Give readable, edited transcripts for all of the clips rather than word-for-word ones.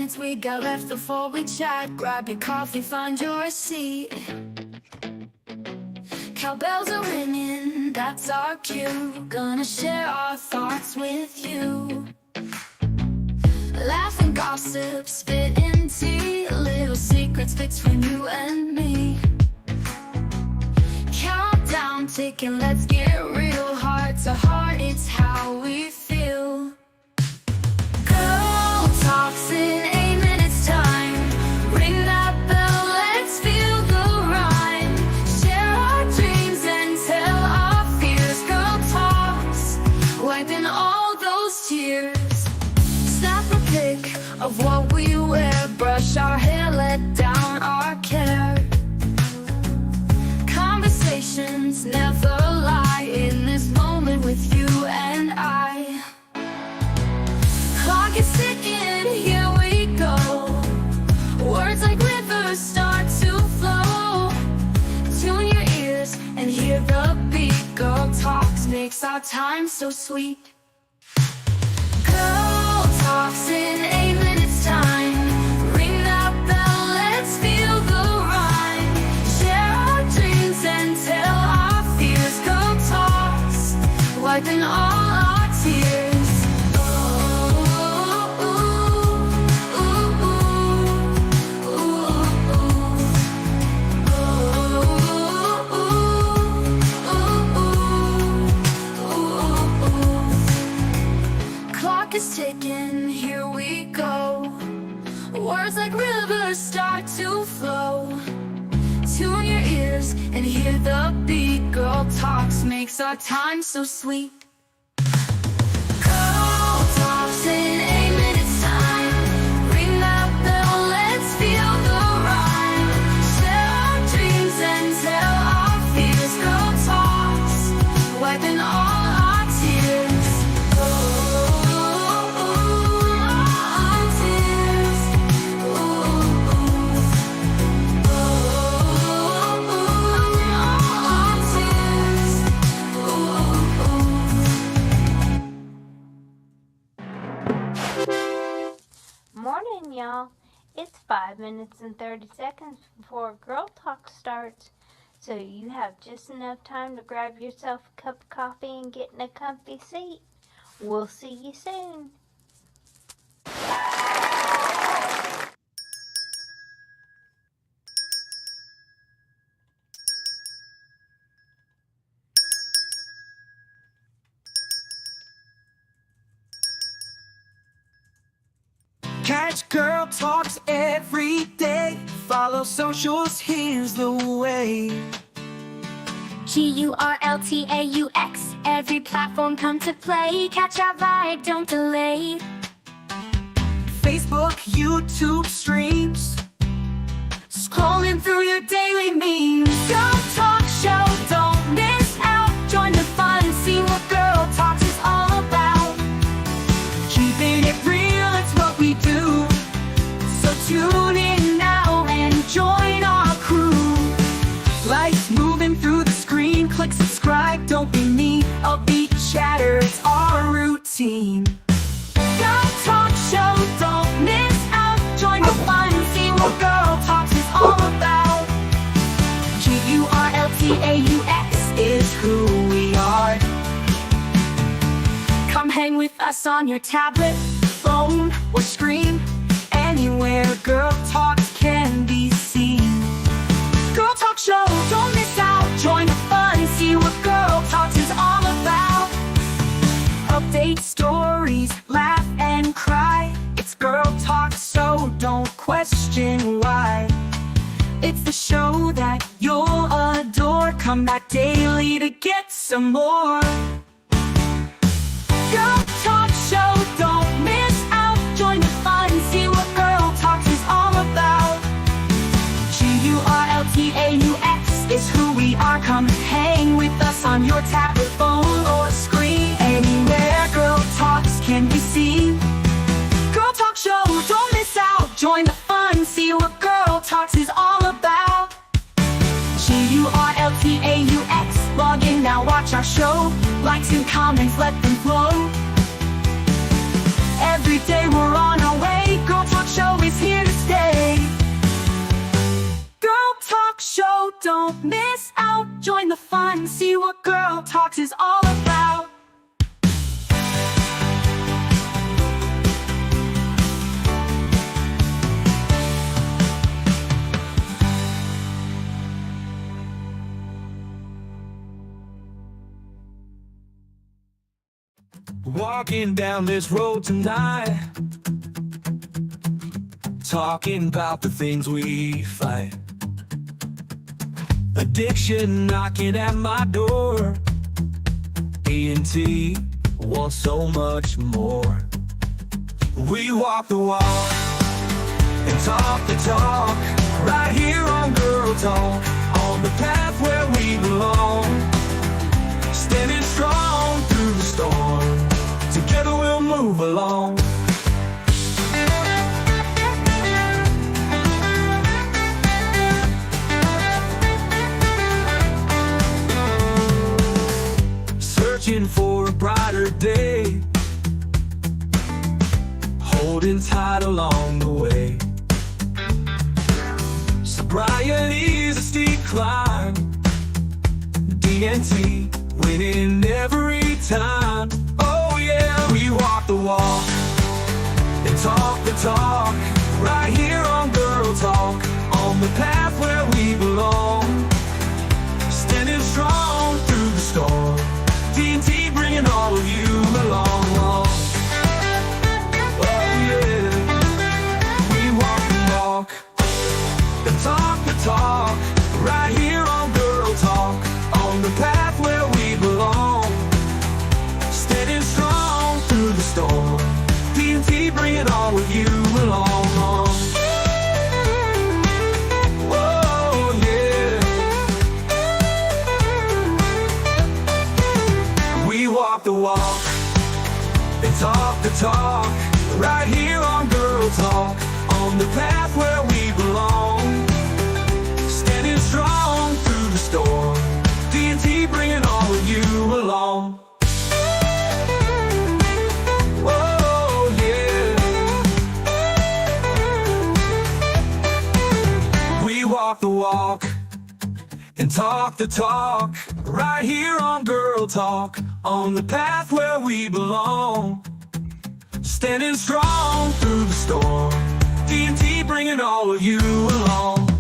minutes we got left before we chat. Grab your coffee, find your seat. Cowbells are ringing, that's our cue. Gonna share our thoughts with you. Laugh and gossip, spit in tea. Little secrets between you and me. Countdown ticking, let's get real. Heart to heart, it's how we feel. Gurl TauX in 8 minutes time. Ring that bell, let's feel the rhyme. Share our dreams and tell our fears. Gurl TauX, wiping all those tears. Snap a pic of what we wear. Brush our hair, let down our care. Conversations never lie in this moment with you and I. Clock is ticking, here we go. Words like rivers start to flow. Tune your ears and hear the beat. Gurl TauX makes our time so sweet. Gurl TauX in 8 minutes time. Ring that bell, let's feel the rhyme. Share our dreams and tell our fears. Gurl TauX, wiping all our tears. Clock is ticking, here we go. Words like rivers start to flow. Tune your ears and hear the beat. Gurl TauX makes our time so sweet. Gurl TauX in 8 minutes time. Ring that bell, let's feel the rhyme. Share our dreams and tell our fears. Gurl TauX, wiping all our tears. Morning, y'all. It's 5 minutes and 30 seconds before Gurl TauX starts, so you have just enough time to grab yourself a cup of coffee and get in a comfy seat. We'll see you soon. Catch Gurl TauX every day. Follow socials, here's the way. GurlTauX, every platform come to play. Catch our vibe, don't delay. Facebook, YouTube streams. Scrolling through your daily memes. Gurl TauX show, don't miss out. Join the fun, see what Gurl TauX is all about. Keeping it real, it's what we do. So tune in now and join our crew. Lights moving through the screen. Click subscribe, don't be mean. Upbeat chatter, it's our routine. Gurl TauX show, don't miss out. Join the fun, see what Gurl TauX is all about. GurlTauX is who we are. Come hang with us on your tablet, Phone or screen, anywhere Gurl TauX can be seen. Gurl TauX show, don't miss out. Join the fun, see what Gurl TauX is all about. Update stories, laugh and cry. It's Gurl TauX, so don't question why. It's the show that you'll adore. Come back daily to get some more. Gurl TauX show, don't miss out. Join the fun, see what Gurl TauX is all about. GurlTauX is who we are. Come hang with us on your tablet, phone or screen. Anywhere Gurl TauX can be seen. Gurl TauX show, don't miss out. Join the fun, see what Gurl TauX is all about. GurlTauX, log in now, watch our show. Likes and comments, let them flow. Every day we're on our way. Gurl TauX show. Don't miss out, join the fun, see what GurlTauX is all about. Walking down this road tonight, talking about the things we fight. Addiction knocking at my door. E&T wants so much more. We walk the walk and talk the talk, right here on GurlTauX, on the path where we belong. Standing strong through the storm, together we'll move along. Searching for a brighter day, holding tight along the way. Sobriety's a steep climb, D&T winning every time. Oh yeah, we walk the walk and talk the talk, right here on GurlTauX, on the path where we belong. Standing strong through the storm, D&T bringing all of you along. Oh yeah, we walk the walk and talk the talk, right here on GurlTauX, on the path where we belong. Standing strong through the storm, D&T bringing all of you along. Oh yeah, we walk the walk and talk the talk, right here on GurlTauX, on the path where we belong. Standing strong through the storm, D&T bringing all of you along. Oh yeah, we walk the walk and talk the talk, right here on GurlTauX, on the path where we belong. Standing strong through the storm, D&T bringing all of you along.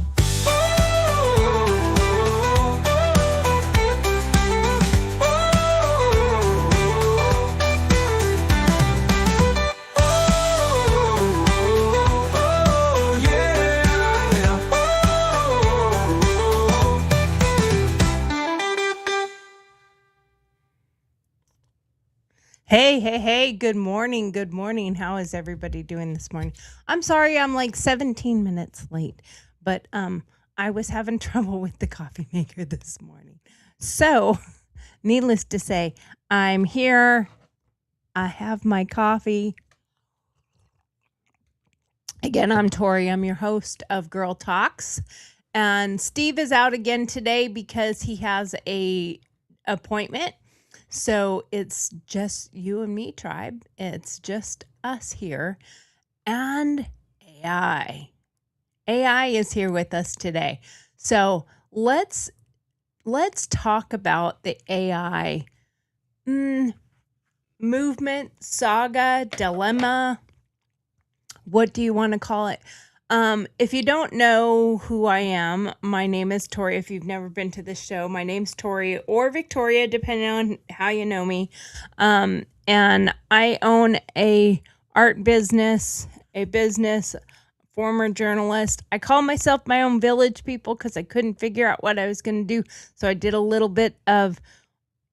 Hey, good morning. Good morning. How is everybody doing this morning? I'm sorry I'm like 17 minutes late, but I was having trouble with the coffee maker this morning. So, needless to say, I'm here. I have my coffee. Again, I'm Tori. I'm your host of GurlTauX. And Steve is out again today because he has a appointment. So it's just you and me, tribe. It's just us here. And AI. AI is here with us today. So let's talk about the AI movement, saga, dilemma. What do you want to call it? If you don't know who I am, my name is Tori. If you've never been to this show, my name's Tori or Victoria, depending on how you know me. And I own a art business, former journalist. I call myself my own village people because I couldn't figure out what I was going to do. So I did a little bit of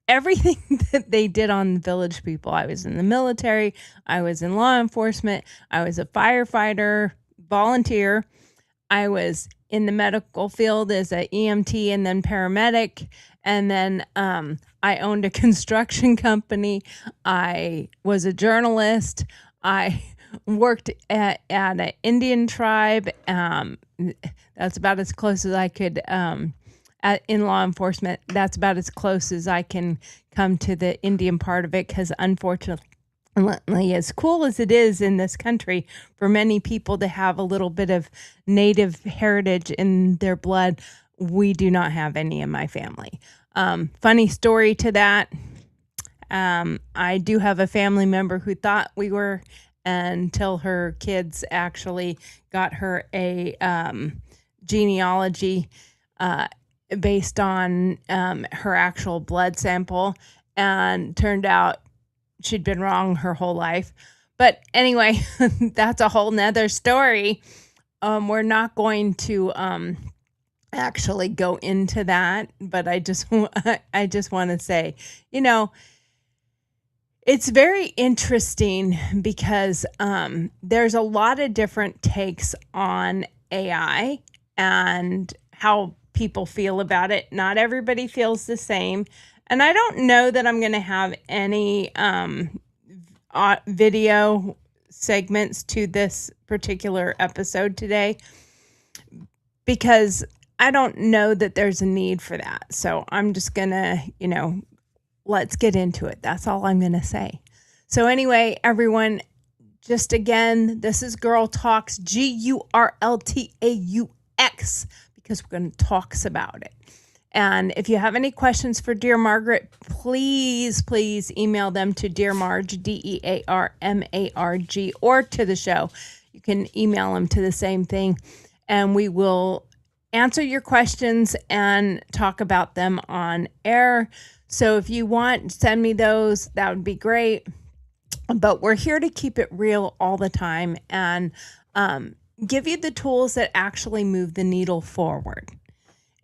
everything that they did on Village People. I was in the military. I was in law enforcement. I was a firefighter, volunteer. I was in the medical field as an EMT and then paramedic. And then I owned a construction company. I was a journalist. I worked at an Indian tribe. That's about as close as I could, in law enforcement. That's about as close as I can come to the Indian part of it, because unfortunately, as cool as it is in this country for many people to have a little bit of native heritage in their blood, we do not have any in my family. Funny story to that. I do have a family member who thought we were, until her kids actually got her a genealogy based on her actual blood sample, and turned out she'd been wrong her whole life. But anyway, that's a whole nother story. We're not going to actually go into that, but I just want to say, it's very interesting because there's a lot of different takes on AI and how people feel about it. Not everybody feels the same. And I don't know that I'm going to have any video segments to this particular episode today, because I don't know that there's a need for that. So I'm just going to, let's get into it. That's all I'm going to say. So anyway, everyone, just again, this is GurlTauX, GurlTauX, because we're going to talk about it. And if you have any questions for Dear Margaret, please email them to Dear Marge, DearMarg, or to the show. You can email them to the same thing, and we will answer your questions and talk about them on air. So if you want, send me those. That would be great. But we're here to keep it real all the time and give you the tools that actually move the needle forward.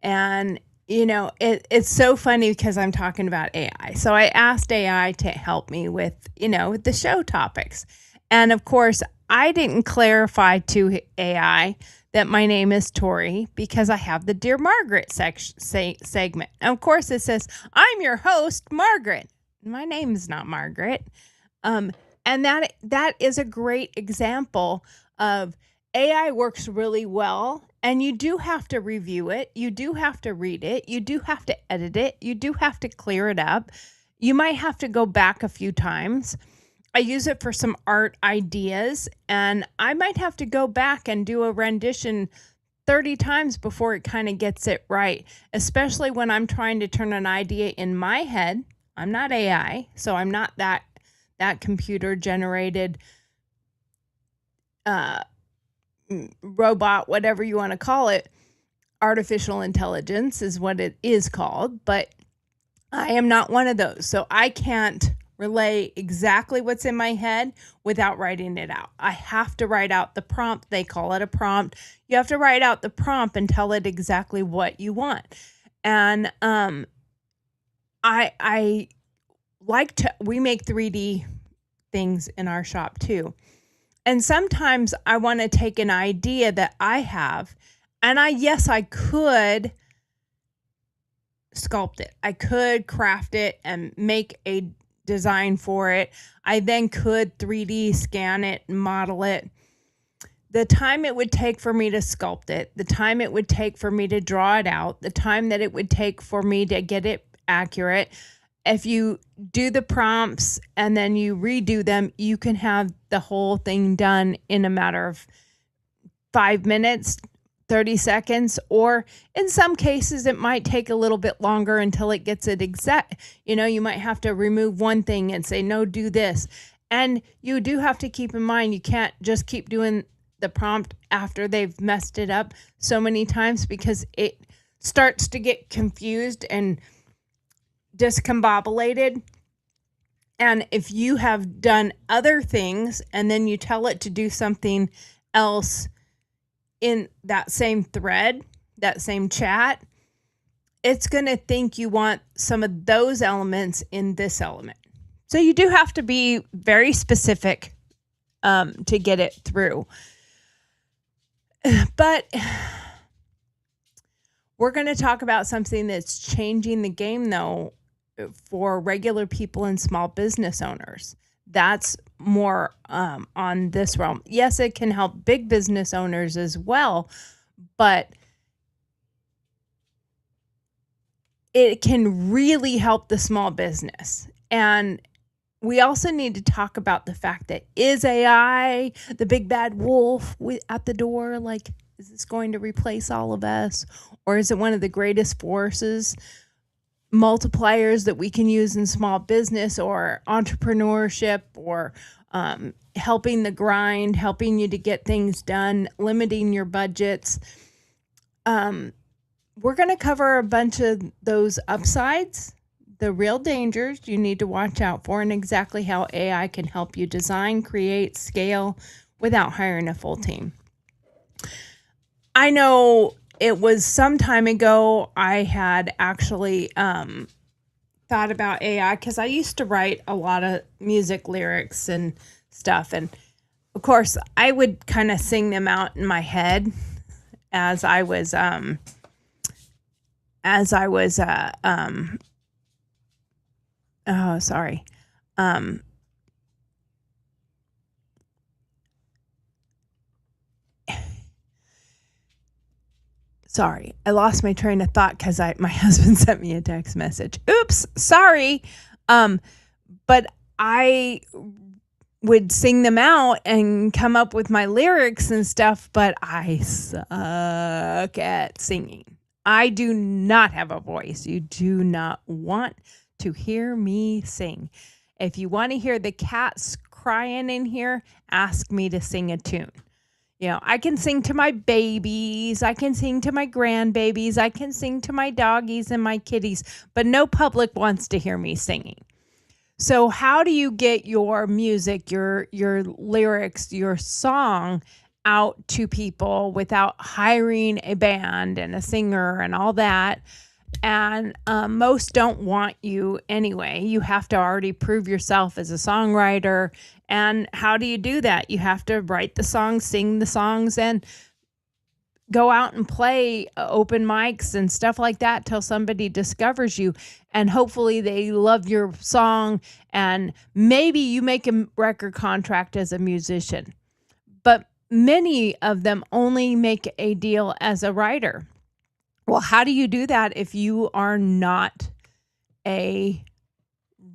And it's so funny because I'm talking about AI. So I asked AI to help me with, the show topics. And of course, I didn't clarify to AI that my name is Tori because I have the Dear Margaret segment. And of course, it says, I'm your host, Margaret. My name is not Margaret. And that is a great example of AI works really well. And you do have to review it. You do have to read it. You do have to edit it. You do have to clear it up. You might have to go back a few times. I use it for some art ideas, and I might have to go back and do a rendition 30 times before it kind of gets it right, especially when I'm trying to turn an idea in my head. I'm not AI, so I'm not that computer generated robot, whatever you want to call it. Artificial intelligence is what it is called, but I am not one of those. So I can't relay exactly what's in my head without writing it out. I have to write out the prompt. They call it a prompt. You have to write out the prompt and tell it exactly what you want. And I like to, we make 3D things in our shop too. And sometimes I want to take an idea that I have, and I could sculpt it. I could craft it and make a design for it. I then could 3D scan it and model it. The time it would take for me to sculpt it, the time it would take for me to draw it out, the time that it would take for me to get it accurate. If you do the prompts and then you redo them, you can have the whole thing done in a matter of 5 minutes, 30 seconds, or in some cases, it might take a little bit longer until it gets it exact. You might have to remove one thing and say, no, do this. And you do have to keep in mind, you can't just keep doing the prompt after they've messed it up so many times, because it starts to get confused and discombobulated. And if you have done other things and then you tell it to do something else in that same thread, that same chat, it's going to think you want some of those elements in this element. So you do have to be very specific to get it through. But we're going to talk about something that's changing the game, though, for regular people and small business owners. That's more on this realm. Yes, it can help big business owners as well, but it can really help the small business. And we also need to talk about the fact that is AI the big bad wolf at the door? Like, is this going to replace all of us? Or is it one of the greatest forces, multipliers that we can use in small business or entrepreneurship or helping the grind, helping you to get things done, limiting your budgets? We're going to cover a bunch of those upsides, the real dangers you need to watch out for, and exactly how AI can help you design, create, scale without hiring a full team. I know it was some time ago I had actually thought about AI because I used to write a lot of music lyrics and stuff. And of course, I would kind of sing them out in my head as I was oh, sorry. Sorry, I lost my train of thought because my husband sent me a text message. Oops, sorry. But I would sing them out and come up with my lyrics and stuff, but I suck at singing. I do not have a voice. You do not want to hear me sing. If you want to hear the cats crying in here, ask me to sing a tune. You know, I can sing to my babies, I can sing to my grandbabies, I can sing to my doggies and my kitties, but no public wants to hear me singing. So how do you get your music, your lyrics, your song out to people without hiring a band and a singer and all that? And most don't want you anyway. You have to already prove yourself as a songwriter. And how do you do that? You have to write the songs, sing the songs, and go out and play open mics and stuff like that till somebody discovers you. And hopefully they love your song. And maybe you make a record contract as a musician. But many of them only make a deal as a writer. Well, how do you do that if you are not a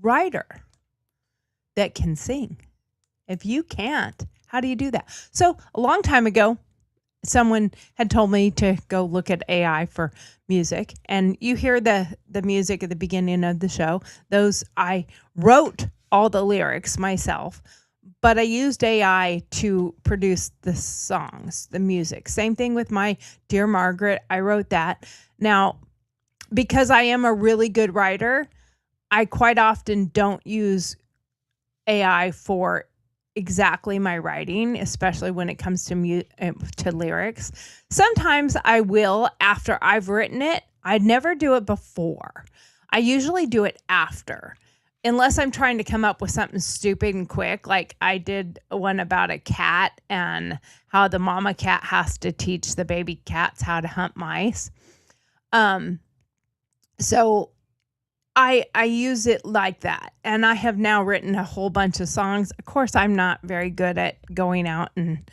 writer that can sing? If you can't, how do you do that? So a long time ago, someone had told me to go look at AI for music. And you hear the music at the beginning of the show. Those, I wrote all the lyrics myself, but I used AI to produce the songs, the music. Same thing with my Dear Margaret. I wrote that. Now, because I am a really good writer, I quite often don't use AI for exactly my writing, especially when it comes to lyrics. Sometimes I will after I've written it. I'd never do it before. I usually do it after. Unless I'm trying to come up with something stupid and quick, like I did one about a cat and how the mama cat has to teach the baby cats how to hunt mice. So I use it like that. And I have now written a whole bunch of songs. Of course, I'm not very good at going out and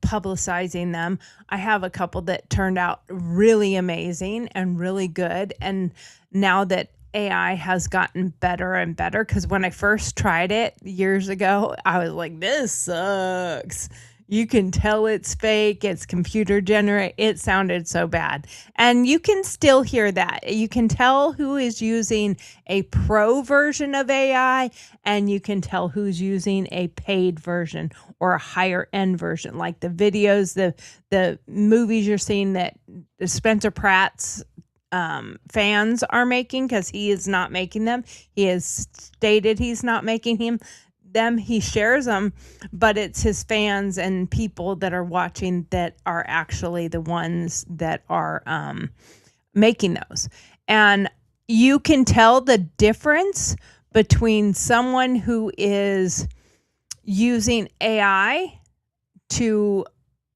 publicizing them. I have a couple that turned out really amazing and really good. And now that AI has gotten better and better, because when I first tried it years ago, I was like, this sucks. You can tell it's fake. It's computer generated. It sounded so bad. And you can still hear that. You can tell who is using a pro version of AI, and you can tell who's using a paid version or a higher end version, like the videos, the movies you're seeing that Spencer Pratt's fans are making, because he is not making them. He has stated he's not making them. He shares them, but it's his fans and people that are watching that are actually the ones that are making those. And you can tell the difference between someone who is using AI to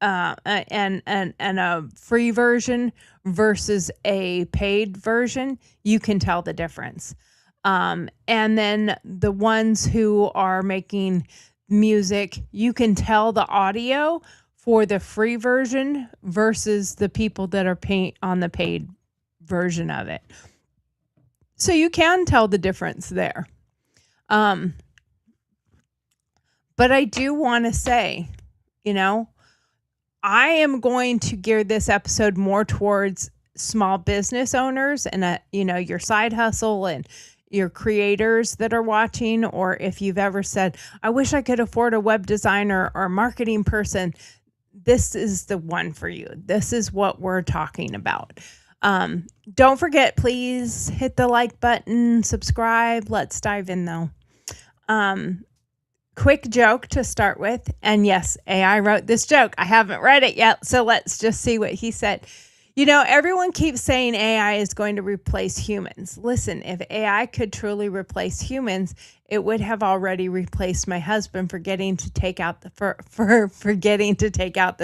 and a free version versus a paid version. You can tell the difference. And then the ones who are making music, you can tell the audio for the free version versus the people that are on the paid version of it. So you can tell the difference there. But I do want to say, I am going to gear this episode more towards small business owners and, your side hustle and your creators that are watching, or if you've ever said, I wish I could afford a web designer or marketing person, this is the one for you. This is what we're talking about. Don't forget, please hit the like button, subscribe. Let's dive in though. Quick joke to start with. And yes, AI wrote this joke. I haven't read it yet, so let's just see what he said. Everyone keeps saying AI is going to replace humans. Listen, if AI could truly replace humans, it would have already replaced my husband forgetting to take out the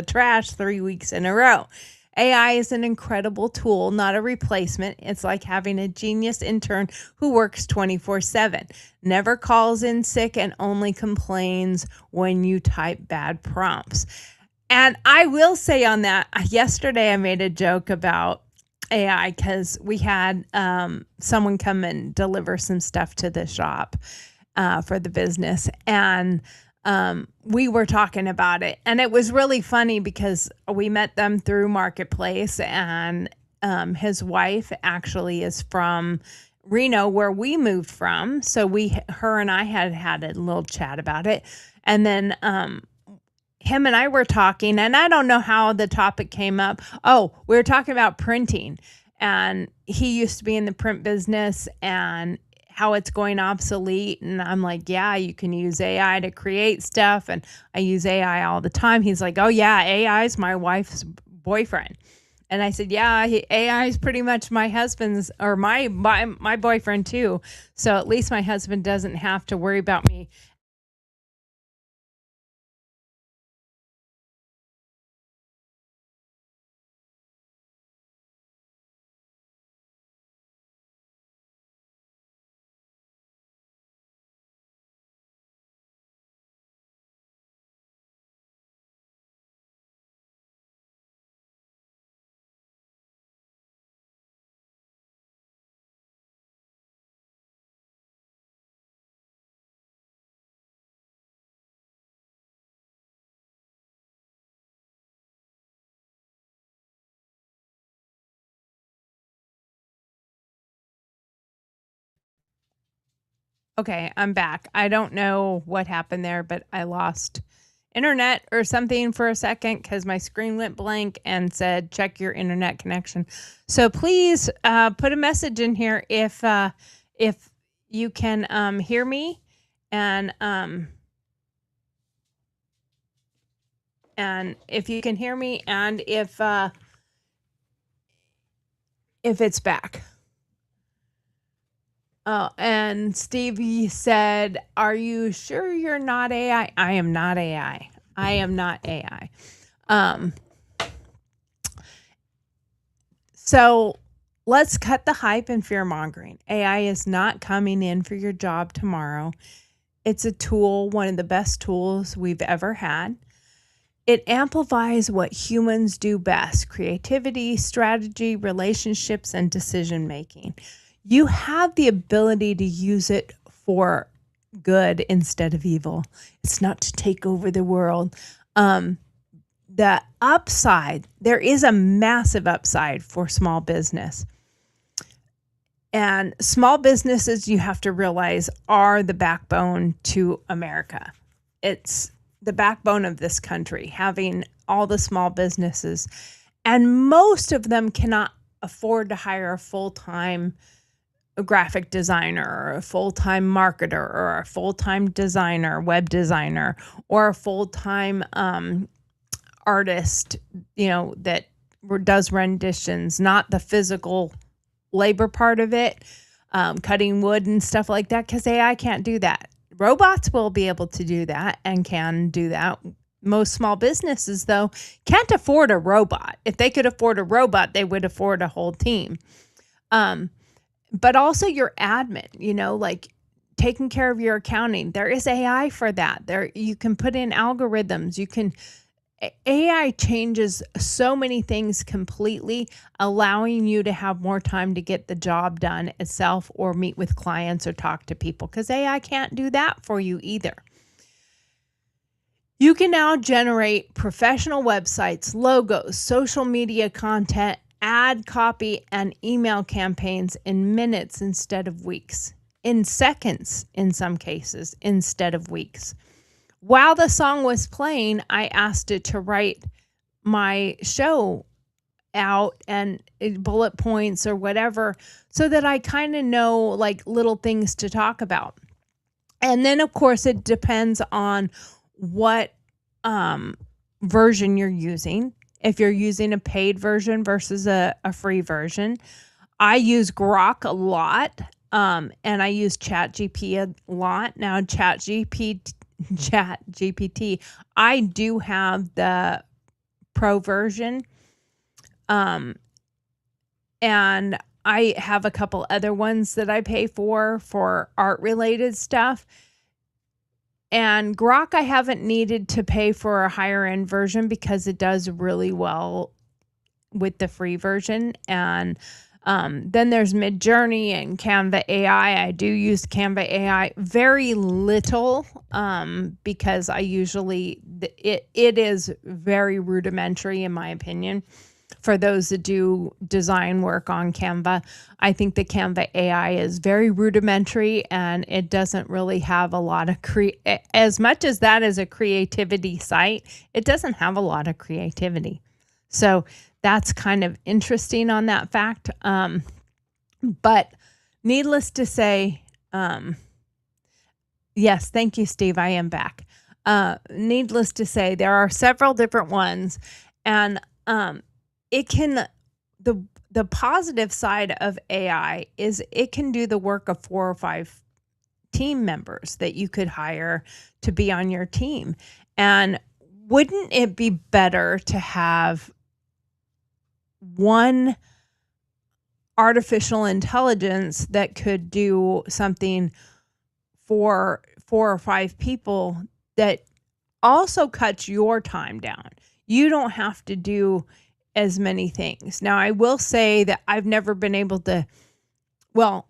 trash 3 weeks in a row. AI is an incredible tool, not a replacement. It's like having a genius intern who works 24/7, never calls in sick, and only complains when you type bad prompts. And I will say on that, yesterday I made a joke about AI because we had someone come and deliver some stuff to the shop for the business. And we were talking about it. And it was really funny because we met them through Marketplace. And his wife actually is from Reno, where we moved from. So her and I had a little chat about it. And then him and I were talking, and I don't know how the topic came up. Oh, we were talking about printing, and he used to be in the print business and how it's going obsolete. And I'm like, yeah, you can use AI to create stuff. And I use AI all the time. He's like, oh yeah, AI is my wife's boyfriend. And I said, yeah, AI is pretty much my husband's or my boyfriend too. So at least my husband doesn't have to worry about me. Okay, I'm back. I don't know what happened there, but I lost internet or something for a second because my screen went blank and said, check your internet connection. So please put a message in here if you can hear me and if you can hear me and if it's back. Oh, and Stevie said, are you sure you're not AI? I am not AI. I am not AI. So let's cut the hype and fear mongering. AI is not coming in for your job tomorrow. It's a tool, one of the best tools we've ever had. It amplifies what humans do best: creativity, strategy, relationships, and decision making. You have the ability to use it for good instead of evil. It's not to take over the world. The upside, there is a massive upside for small business. And small businesses, you have to realize, are the backbone to America. It's the backbone of this country, having all the small businesses. And most of them cannot afford to hire a full-time graphic designer or a full-time marketer or a full-time designer, web designer, or a full-time artist, that does renditions, not the physical labor part of it, cutting wood and stuff like that, because AI can't do that. Robots will be able to do that and can do that. Most small businesses, though, can't afford a robot. If they could afford a robot, they would afford a whole team. But also your admin, like taking care of your accounting. There is AI for that. You can put in algorithms. AI changes so many things completely, allowing you to have more time to get the job done itself or meet with clients or talk to people, because AI can't do that for you either. You can now generate professional websites, logos, social media content, ad copy, and email campaigns in minutes instead of weeks, in seconds in some cases instead of weeks. While the song was playing, I asked it to write my show out and bullet points or whatever, so that I kind of know like little things to talk about. And then, of course, it depends on what version you're using. If you're using a paid version versus a free version. I use Grok a lot, and I use ChatGPT a lot. Now, ChatGPT, I do have the pro version, and I have a couple other ones that I pay for art related stuff. And Grok, I haven't needed to pay for a higher end version because it does really well with the free version. And then there's Midjourney and Canva AI. I do use Canva AI very little, because I usually it is very rudimentary in my opinion. For those that do design work on Canva, I think the Canva AI is very rudimentary, and it doesn't really have a lot of as much as that is a creativity site, it doesn't have a lot of creativity. So that's kind of interesting on that fact. But needless to say, yes, thank you, Steve. I am back. Needless to say, there are several different ones, and it can, the positive side of AI is it can do the work of 4 or 5 team members that you could hire to be on your team. And wouldn't it be better to have one artificial intelligence that could do something for 4 or 5 people that also cuts your time down? You don't have to do as many things. Now, I will say that I've never been able to, well,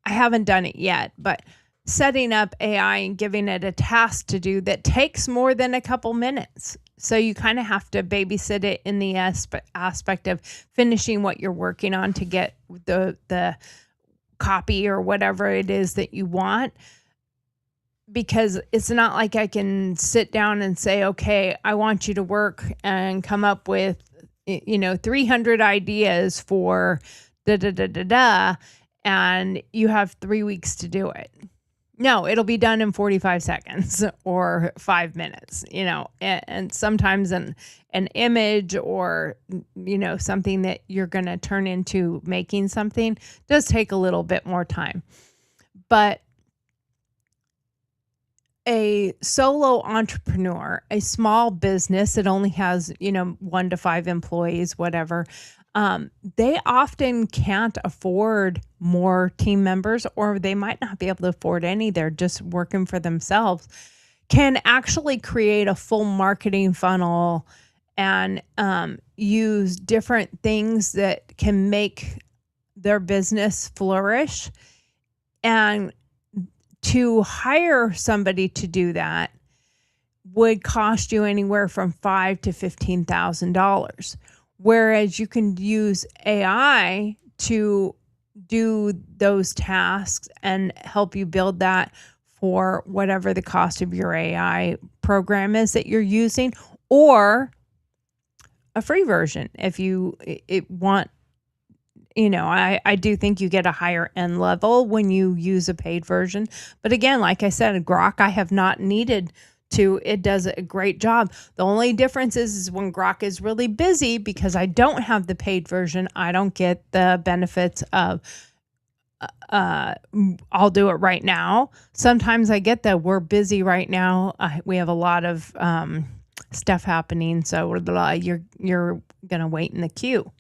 I haven't done it yet, but setting up AI and giving it a task to do that takes more than a couple minutes. So you kind of have to babysit it in the aspect of finishing what you're working on to get the copy or whatever it is that you want. Because it's not like I can sit down and say, okay, I want you to work and come up with 300 ideas for and you have 3 weeks to do it. No, it'll be done in 45 seconds or 5 minutes, and sometimes an image or, something that you're going to turn into making something does take a little bit more time. But a solo entrepreneur, a small business that only has, 1 to 5 employees, whatever, they often can't afford more team members, or they might not be able to afford any. They're just working for themselves, can actually create a full marketing funnel and use different things that can make their business flourish. And to hire somebody to do that would cost you anywhere from $5,000 to $15,000. Whereas you can use AI to do those tasks and help you build that for whatever the cost of your AI program is that you're using, or a free version if you want. I do think you get a higher end level when you use a paid version. But again, like I said, Grok, I have not needed to. It does a great job. The only difference is when Grok is really busy, because I don't have the paid version, I don't get the benefits of I'll do it right now. Sometimes I get that we're busy right now. We have a lot of stuff happening, so you're gonna wait in the queue.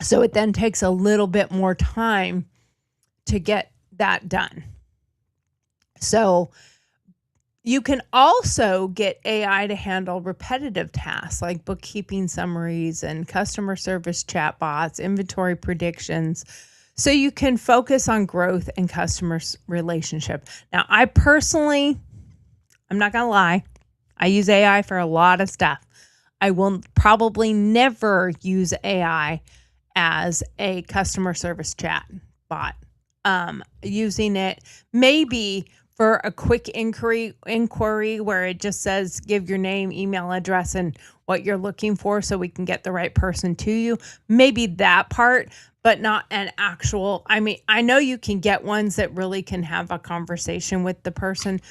So it then takes a little bit more time to get that done. So You can also get AI to handle repetitive tasks like bookkeeping summaries and customer service chatbots, inventory predictions, so you can focus on growth and customer relationship. Now, I'm not going to lie, I use AI for a lot of stuff. I will probably never use AI as a customer service chat bot. Using it maybe for a quick inquiry where it just says give your name, email address, and what you're looking for so we can get the right person to you. Maybe that part, but not an actual. I mean, I know you can get ones that really can have a conversation with the person,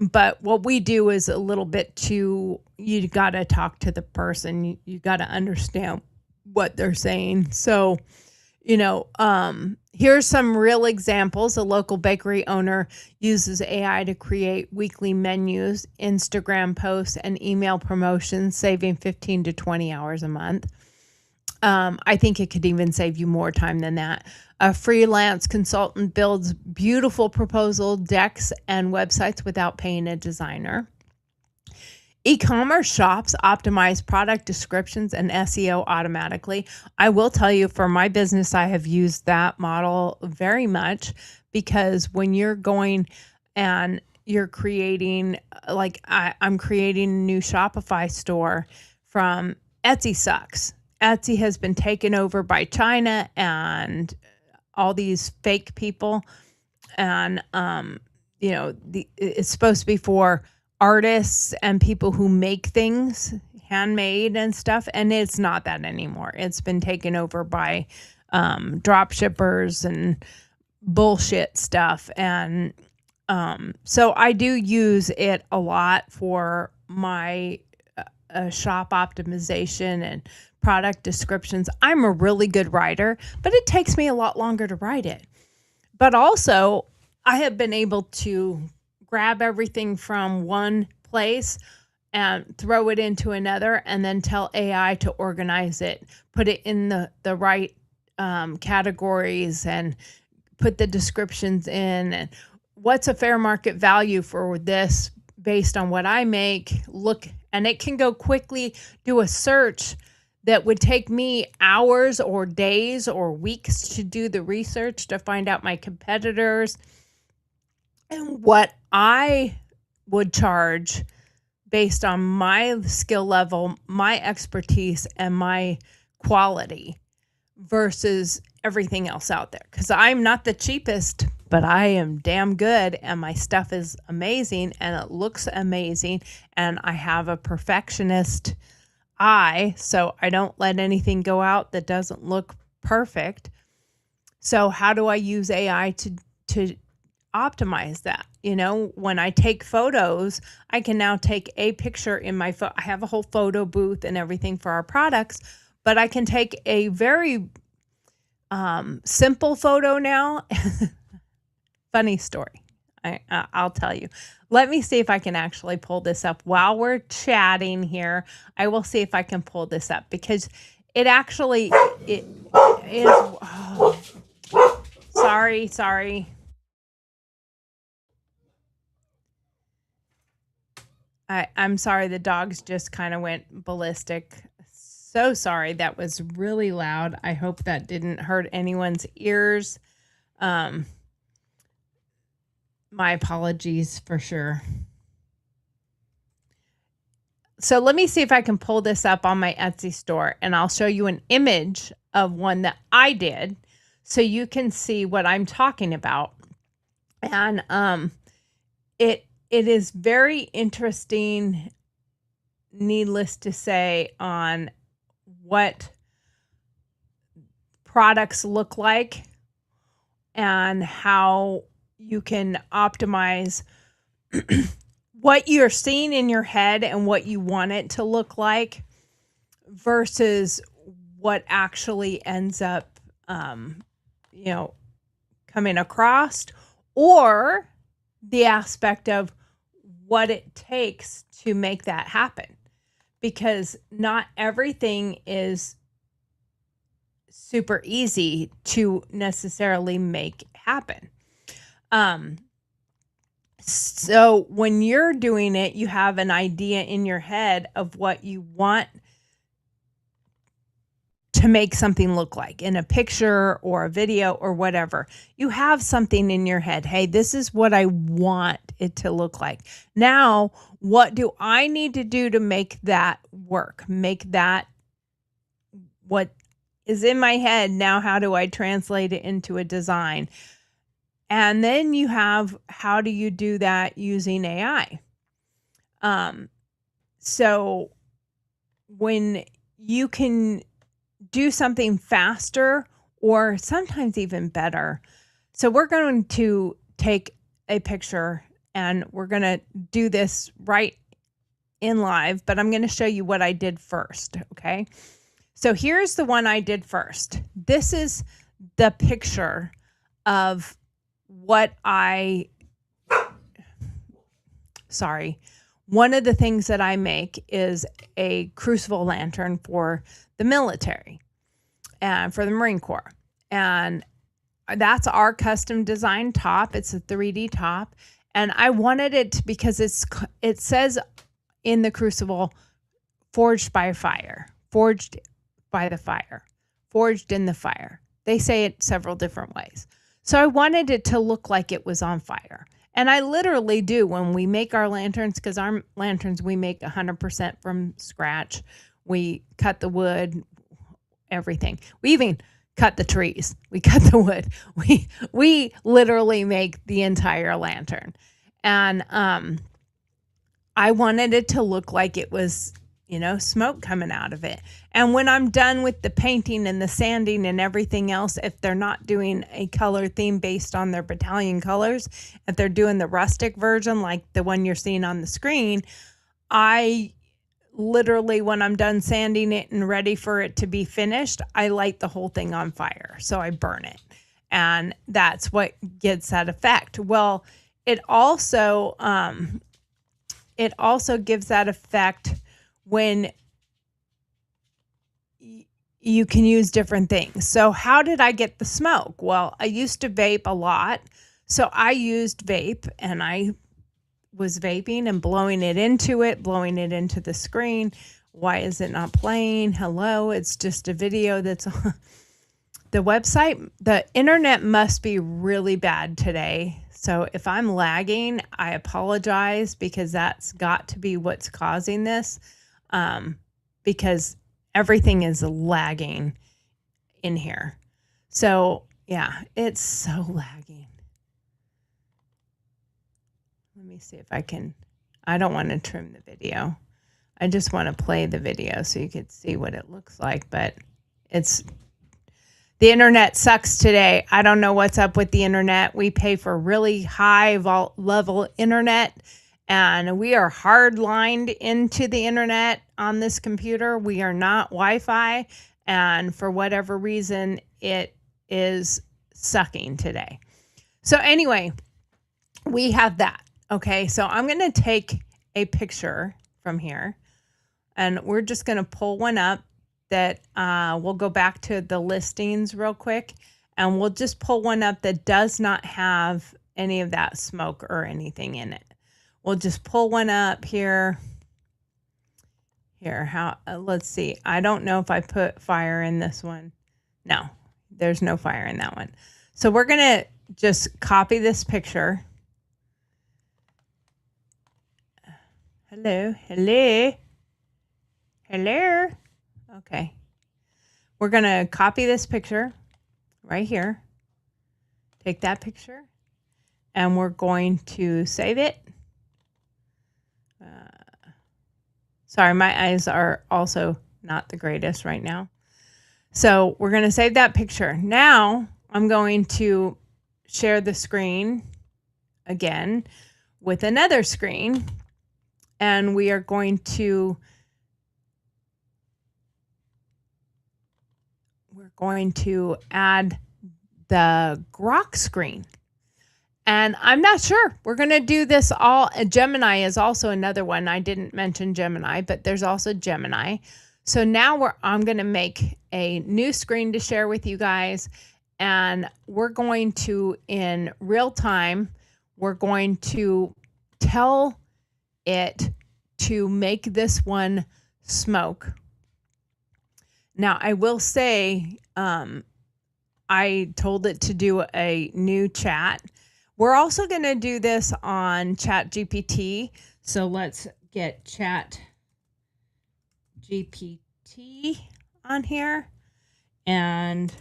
but what we do is a little bit too, you got to talk to the person. You got to understand what they're saying. So, here's some real examples. A local bakery owner uses AI to create weekly menus, Instagram posts, and email promotions, saving 15 to 20 hours a month. I think it could even save you more time than that. A freelance consultant builds beautiful proposal decks and websites without paying a designer. E-commerce shops optimize product descriptions and SEO automatically. I will tell you, for my business, I have used that model very much, because when you're going and you're creating, like I'm creating a new Shopify store from Etsy sucks. Etsy has been taken over by China and all these fake people. And, it's supposed to be for artists and people who make things handmade and stuff, and it's not that anymore. It's been taken over by drop shippers and bullshit stuff. And so I do use it a lot for my shop optimization and product descriptions. I'm a really good writer, but it takes me a lot longer to write it. But also, I have been able to grab everything from one place and throw it into another, and then tell AI to organize it, put it in the right categories, and put the descriptions in, and what's a fair market value for this based on what I make. And it can go quickly, do a search that would take me hours or days or weeks to do the research to find out my competitors and what I would charge based on my skill level, my expertise, and my quality versus everything else out there. Because I'm not the cheapest, but I am damn good, and my stuff is amazing, and it looks amazing, and I have a perfectionist eye, so I don't let anything go out that doesn't look perfect. So how do I use AI to optimize that? When I take photos, I can now take a picture in my phone. I have a whole photo booth and everything for our products, but I can take a very simple photo now. Funny story. I'll tell you. Let me see if I can actually pull this up while we're chatting here. I will see if I can pull this up, because it actually it is. Oh, sorry. I'm sorry. The dogs just kind of went ballistic. So sorry. That was really loud. I hope that didn't hurt anyone's ears. My apologies for sure. So let me see if I can pull this up on my Etsy store, and I'll show you an image of one that I did so you can see what I'm talking about. And it is very interesting, needless to say, on what products look like and how you can optimize what you're seeing in your head and what you want it to look like versus what actually ends up, coming across, or the aspect of what it takes to make that happen. Because not everything is super easy to necessarily make happen. So when you're doing it, you have an idea in your head of what you want to make something look like in a picture or a video or whatever. You have something in your head. Hey, this is what I want it to look like. Now, what do I need to do to make that work? Make that what is in my head. Now, how do I translate it into a design? And then you have, how do you do that using AI? So when you can do something faster or sometimes even better. So we're going to take a picture and we're going to do this right in live, but I'm going to show you what I did first. Okay. So here's the one I did first. This is the picture of what one of the things that I make is a crucible lantern for the military and for the Marine Corps. And that's our custom design top. It's a 3D top. And I wanted it because it says in the crucible, forged by fire, forged by the fire, forged in the fire. They say it several different ways. So I wanted it to look like it was on fire. And I literally do when we make our lanterns, because our lanterns we make 100% from scratch. We cut the wood, everything. We even cut the trees. We cut the wood. We literally make the entire lantern. And I wanted it to look like it was, smoke coming out of it. And when I'm done with the painting and the sanding and everything else, if they're not doing a color theme based on their battalion colors, if they're doing the rustic version like the one you're seeing on the screen, I literally, when I'm done sanding it and ready for it to be finished, I light the whole thing on fire. So I burn it. And that's what gets that effect. Well, it also gives that effect when you can use different things. So how did I get the smoke? Well, I used to vape a lot. So I used vape and I was vaping and blowing it into the screen. Why is it not playing? Hello, it's just a video that's on the website. The internet must be really bad today. So if I'm lagging, I apologize because that's got to be what's causing this. Because everything is lagging in here. So yeah, it's so lagging. Let me see if I don't want to trim the video. I just want to play the video so you can see what it looks like, but the internet sucks today. I don't know what's up with the internet. We pay for really high level internet and we are hard-lined into the internet on this computer. We are not Wi-Fi, and for whatever reason, it is sucking today. So anyway, we have that. Okay, so I'm going to take a picture from here, and we're just going to pull one up that we'll go back to the listings real quick, and we'll just pull one up that does not have any of that smoke or anything in it. We'll just pull one up here. Let's see. I don't know if I put fire in this one. No, there's no fire in that one. So we're going to just copy this picture. Hello. Okay. We're going to copy this picture right here. Take that picture and we're going to save it. Sorry, my eyes are also not the greatest right now. So we're going to save that picture. Now I'm going to share the screen again with another screen. And we are going to add the grok screen. And I'm not sure. We're going to do this all. Gemini is also another one. I didn't mention Gemini, but there's also Gemini. So now I'm going to make a new screen to share with you guys. And we're going to, in real time, we're going to tell it to make this one smoke. Now, I will say, I told it to do a new chat. We're also going to do this on Chat GPT. So let's get Chat GPT on here and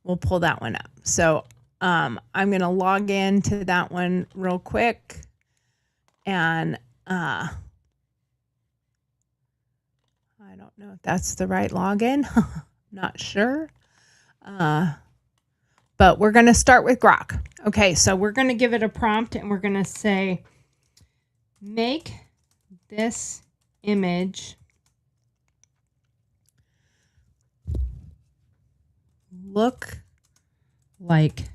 we'll pull that one up. So I'm going to log into that one real quick. And I don't know if that's the right login. Not sure. But we're going to start with Grok. Okay, so we're going to give it a prompt and we're going to say, make this image look like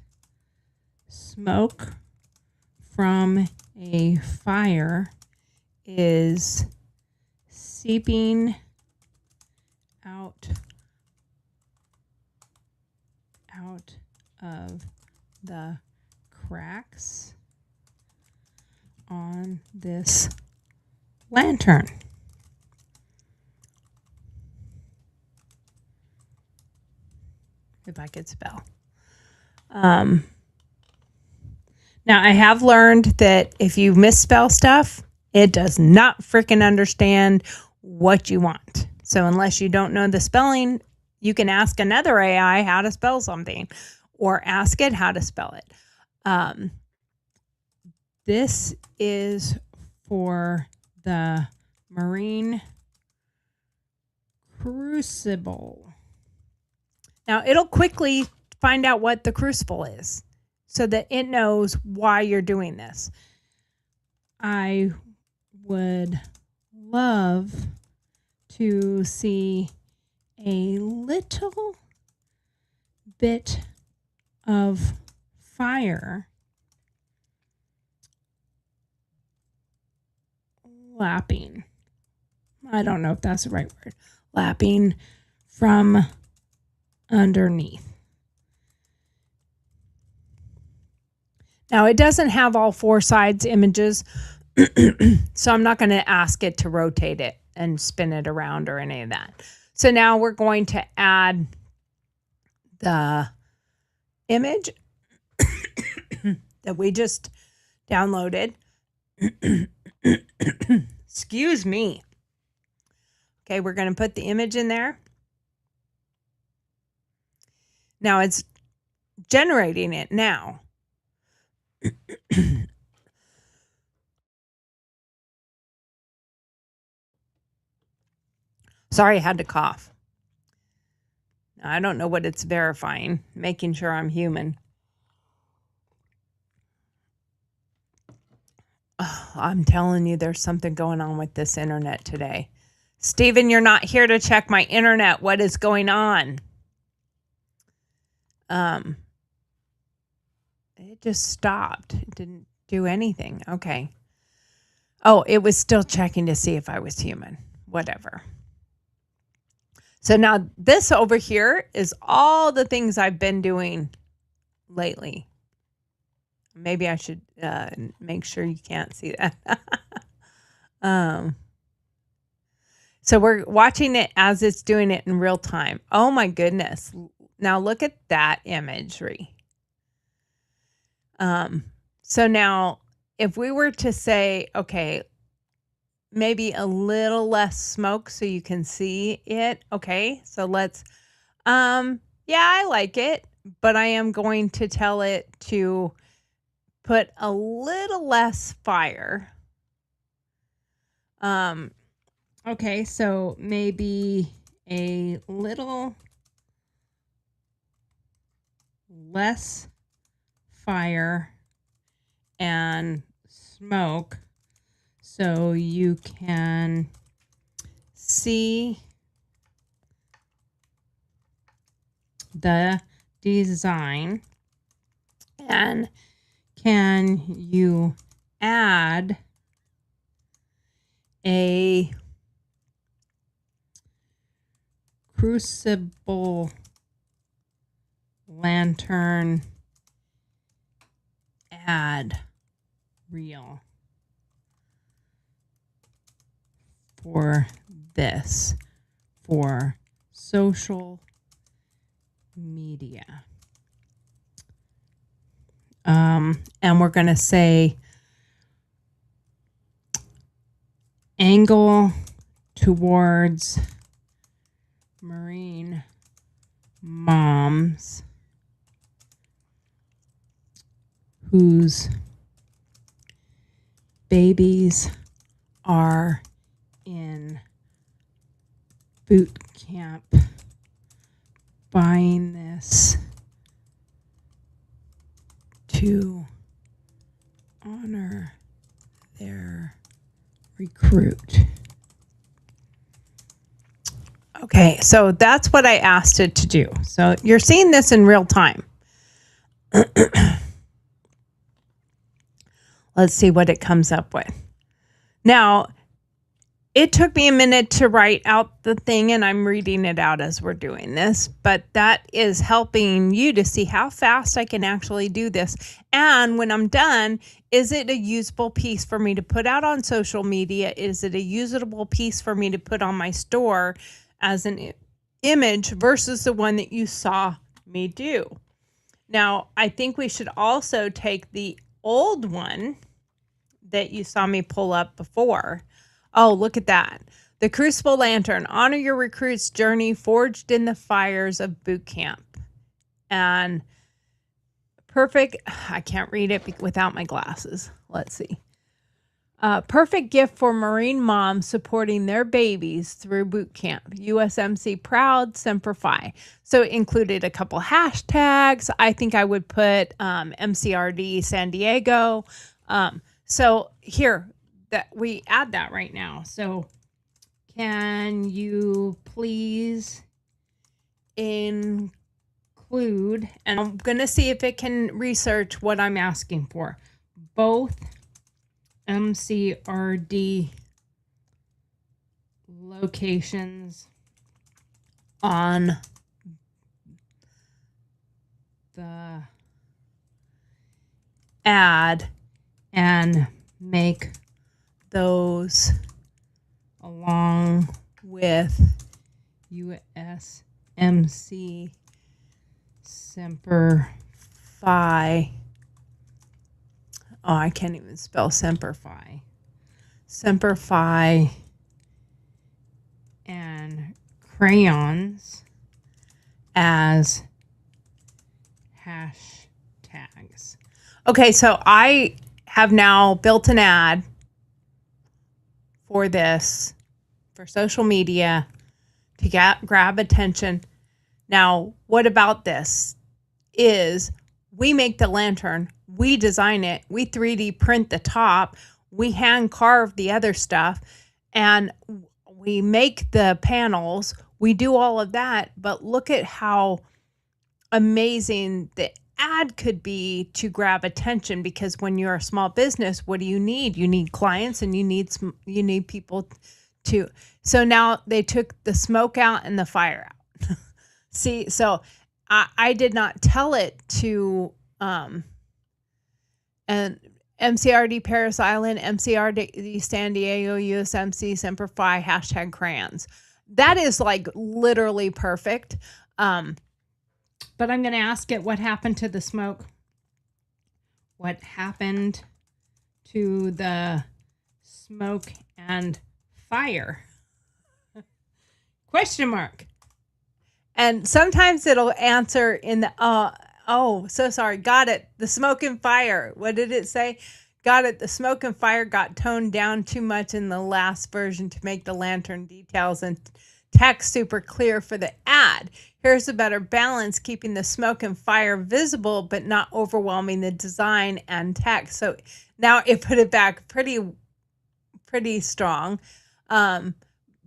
smoke from a fire is seeping out of the cracks on this lantern. If I could spell. Now, I have learned that if you misspell stuff, it does not freaking understand what you want. So unless you don't know the spelling, you can ask another AI how to spell something or ask it how to spell it. This is for the marine crucible. Now, it'll quickly find out what the crucible is so that it knows why you're doing this. I would love to see a little bit of fire lapping. I don't know if that's the right word. Lapping from underneath. Now, it doesn't have all four sides images, so I'm not going to ask it to rotate it and spin it around or any of that. So now we're going to add the image that we just downloaded. Excuse me. Okay, we're going to put the image in there. Now it's generating it now. Sorry, I had to cough. I don't know what it's verifying, making sure I'm human. Oh, I'm telling you, there's something going on with this internet today. Steven, you're not here to check my internet. What is going on? It just stopped. It didn't do anything. Okay. Oh, it was still checking to see if I was human. Whatever. So now this over here is all the things I've been doing lately. Maybe I should make sure you can't see that. So we're watching it as it's doing it in real time. Oh my goodness. Now look at that imagery. So now if we were to say, okay, maybe a little less smoke so you can see it. Okay, so let's, yeah, I like it, but I am going to tell it to put a little less fire. Okay, so maybe a little less fire and smoke so you can see the design. And can you add a crucible lantern ad reel for this, for social media. And we're going to say angle towards marine moms whose babies are in boot camp buying this to honor their recruit. Okay, so that's what I asked it to do. So you're seeing this in real time. Let's see what it comes up with. Now, it took me a minute to write out the thing, and I'm reading it out as we're doing this, but that is helping you to see how fast I can actually do this. And when I'm done, is it a usable piece for me to put out on social media? Is it a usable piece for me to put on my store as an image versus the one that you saw me do? Now, I think we should also take the old one that you saw me pull up before. Oh, look at that. The Crucible Lantern, honor your recruit's journey forged in the fires of boot camp. And perfect, I can't read it without my glasses. Let's see. Perfect gift for Marine moms supporting their babies through boot camp. USMC proud, Semper Fi. So it included a couple hashtags. I think I would put MCRD San Diego. So here, that we add that right now. So can you please include, and I'm going to see if it can research what I'm asking for, both MCRD locations on the ad and make those along with USMC Semper Fi. Oh, I can't even spell Semper Fi. Semper Fi and crayons as hashtags. Okay, so I have now built an ad for this, for social media, to grab attention. Now, what about this is we make the lantern, we design it, we 3D print the top, we hand carve the other stuff, and we make the panels, we do all of that, but look at how amazing the ad could be to grab attention, because when you're a small business, what do? You need clients, and you need people to. So now they took the smoke out and the fire out. See, so I did not tell it to and MCRD Paris Island, MCRD San Diego, USMC Semper Fi, hashtag crayons. That is like literally perfect. But I'm going to ask it what happened to the smoke. What happened to the smoke and fire? Question mark. And sometimes it'll answer in the, oh, so sorry. Got it. The smoke and fire. What did it say? Got it. The smoke and fire got toned down too much in the last version to make the lantern details and text super clear for the ad. Here's a better balance, keeping the smoke and fire visible, but not overwhelming the design and text. So now it put it back pretty strong. But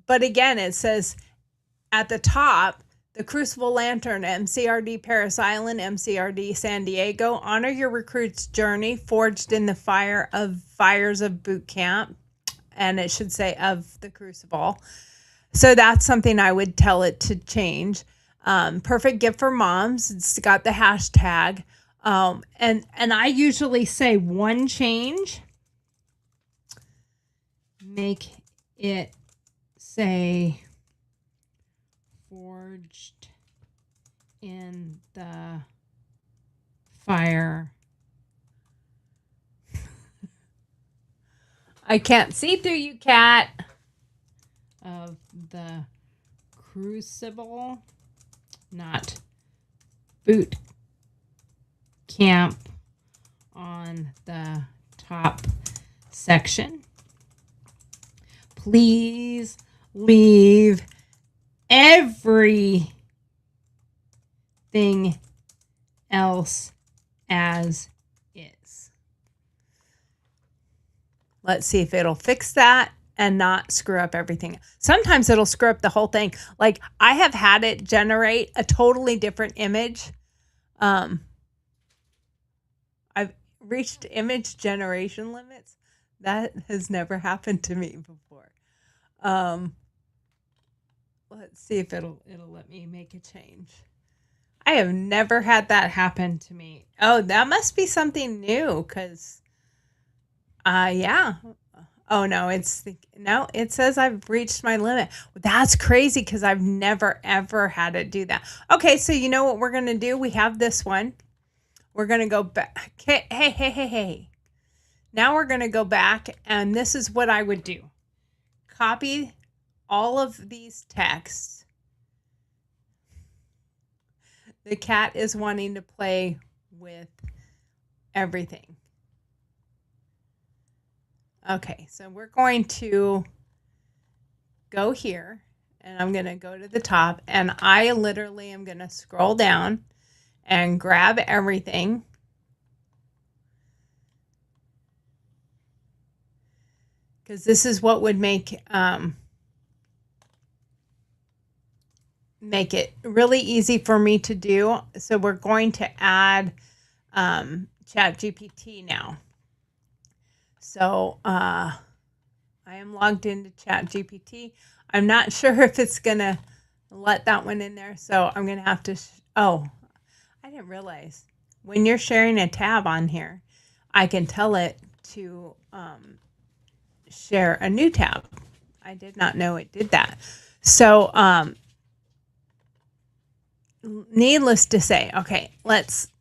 again, it says at the top, the Crucible Lantern, MCRD Paris Island, MCRD San Diego, honor your recruit's journey forged in the fires of boot camp. And it should say of the Crucible. So that's something I would tell it to change. Perfect gift for moms. It's got the hashtag. And I usually say one change. Make it say forged in the fire. I can't see through you, cat. Of the crucible, not boot camp on the top section. Please leave everything else as is. Let's see if it'll fix that and not screw up everything. Sometimes it'll screw up the whole thing. Like I have had it generate a totally different image. I've reached image generation limits. That has never happened to me before. Let's see if it'll let me make a change. I have never had that happen to me. Oh, that must be something new because yeah. Oh no, it says I've reached my limit. That's crazy because I've never ever had it do that. Okay, so you know what we're gonna do? We have this one. We're gonna go back. Hey. Now we're gonna go back, and this is what I would do. Copy all of these texts. The cat is wanting to play with everything. Okay, so we're going to go here, and I'm going to go to the top, and I literally am going to scroll down and grab everything. Because this is what would make it really easy for me to do. So we're going to add ChatGPT now. So I am logged into ChatGPT. I'm not sure if it's going to let that one in there. So I'm going to have to, I didn't realize when you're sharing a tab on here, I can tell it to share a new tab. I did not know it did that. So needless to say, okay, let's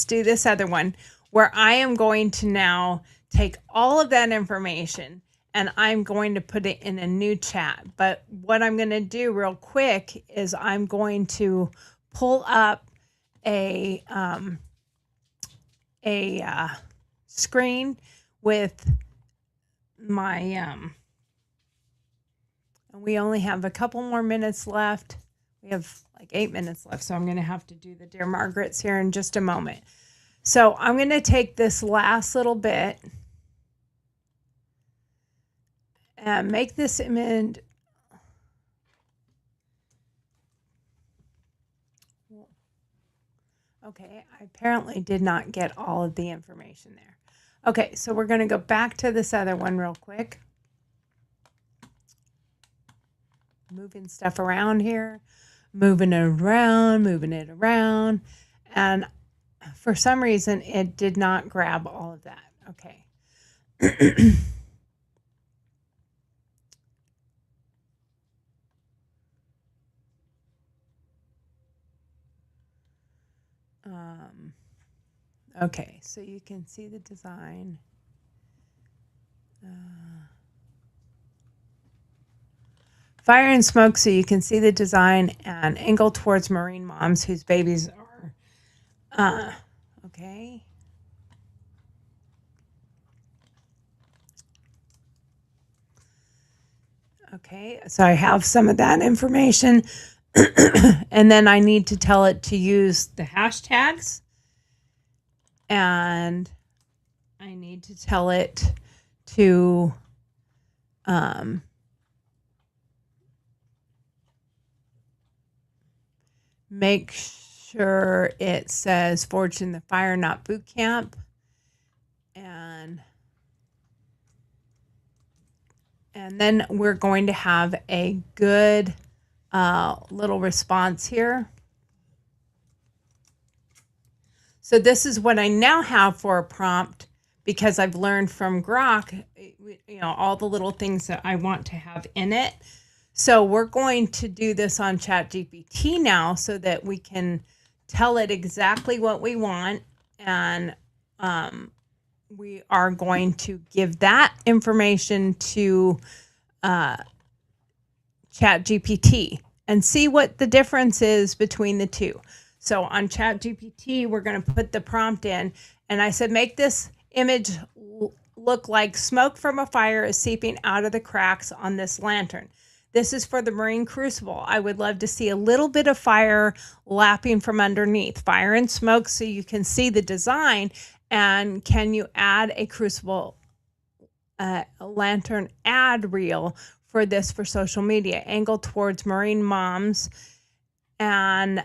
do this other one where I am going to now take all of that information and I'm going to put it in a new chat. But what I'm going to do real quick is I'm going to pull up a screen with my we only have a couple more minutes left. We have like 8 minutes left, so I'm going to have to do the Dear Margaret's here in just a moment. So I'm going to take this last little bit and make this image. Okay, I apparently did not get all of the information there. Okay, so we're going to go back to this other one real quick. Moving stuff around here, moving it around. And for some reason, it did not grab all of that. Okay. Okay, so you can see the design. Fire and smoke, so you can see the design, and angle towards marine moms whose babies are, okay. Okay, so I have some of that information, and then I need to tell it to use the hashtags, and I need to tell it to, make sure it says Forged in the Fire, not boot camp. And then we're going to have a good little response here. So this is what I now have for a prompt because I've learned from Grok, all the little things that I want to have in it. So we're going to do this on ChatGPT now so that we can tell it exactly what we want. And we are going to give that information to ChatGPT and see what the difference is between the two. So on ChatGPT, we're going to put the prompt in, and I said, make this image look like smoke from a fire is seeping out of the cracks on this lantern. This is for the marine crucible. I would love to see a little bit of fire lapping from underneath, fire and smoke, so you can see the design. And can you add a crucible lantern ad reel for this for social media? Angle towards marine moms and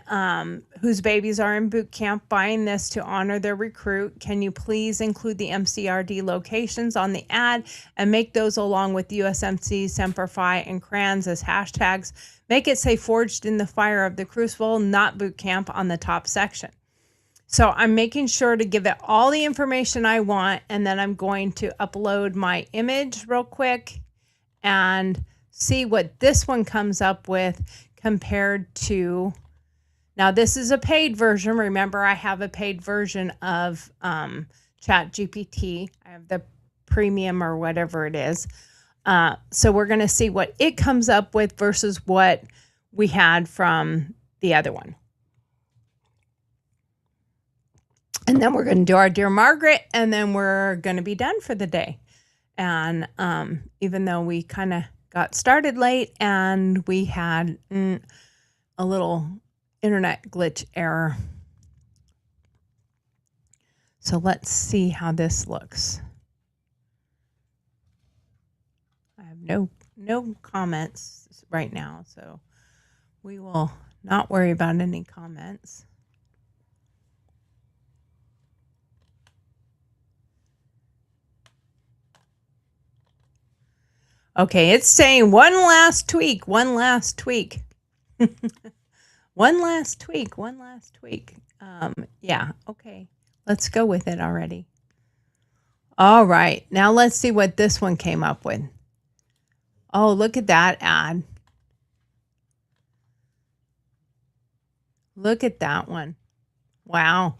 whose babies are in boot camp buying this to honor their recruit. Can you please include the MCRD locations on the ad and make those along with USMC, Semper Fi, and crayons as hashtags? Make it say forged in the fire of the crucible, not boot camp on the top section. So I'm making sure to give it all the information I want, and then I'm going to upload my image real quick and see what this one comes up with compared to, now this is a paid version. Remember, I have a paid version of ChatGPT. I have the premium or whatever it is. So we're going to see what it comes up with versus what we had from the other one. And then we're going to do our Dear Margaret, and then we're going to be done for the day. And even though we kind of got started late and we had a little internet glitch error. So let's see how this looks. I have no comments right now, so we will not worry about any comments. Okay, it's saying one last tweak. One last tweak. Yeah, okay. Let's go with it already. All right, now let's see what this one came up with. Oh, look at that ad. Look at that one. Wow.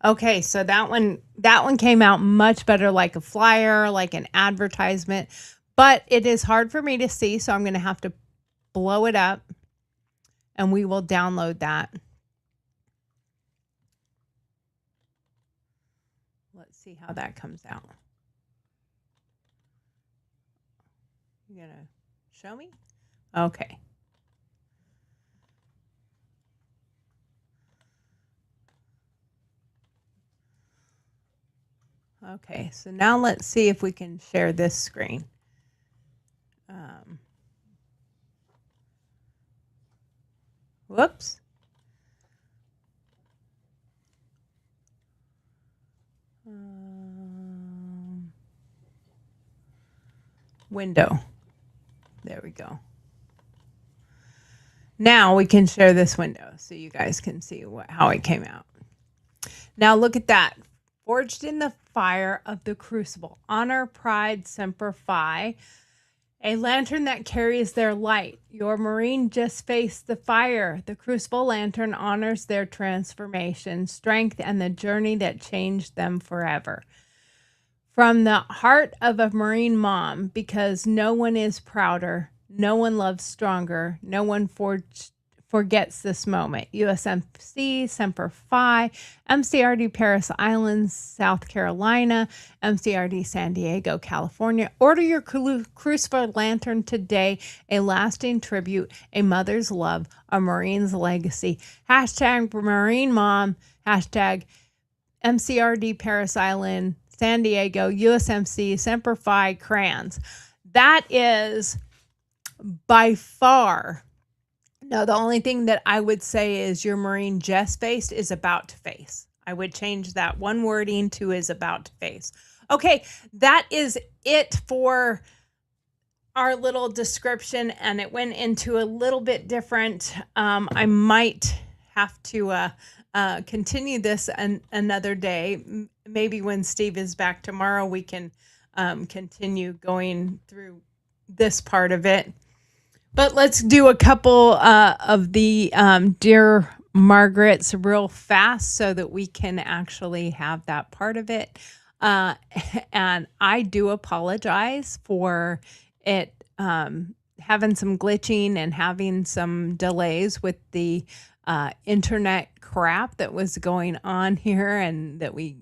Okay, so that one came out much better, like a flyer, like an advertisement. But it is hard for me to see, so I'm going to have to blow it up, and we will download that. Let's see how that comes out. You going to show me? Okay. Okay, so now let's see if we can share this screen. Whoops. Window. There we go. Now we can share this window so you guys can see how it came out. Now look at that. Forged in the fire of the crucible. Honor, pride, semper fi. A lantern that carries their light. Your Marine just faced the fire. The crucible lantern honors their transformation, strength, and the journey that changed them forever. From the heart of a Marine mom, because no one is prouder, no one loves stronger, no one forgets this moment. USMC, Semper Fi, MCRD Paris Islands, South Carolina, MCRD San Diego, California. Order your crucible lantern today. A lasting tribute, a mother's love, a Marine's legacy. Hashtag Marine Mom, hashtag MCRD Paris Island, San Diego, USMC, Semper Fi, crayons. That is by far. No, the only thing that I would say is your Marine just faced is about to face. I would change that one wording to is about to face. Okay, that is it for our little description, and it went into a little bit different. I might have to continue this another day. Maybe when Steve is back tomorrow, we can continue going through this part of it. But let's do a couple of the Dear Margaret's real fast so that we can actually have that part of it. And I do apologize for it having some glitching and having some delays with the internet crap that was going on here, and that we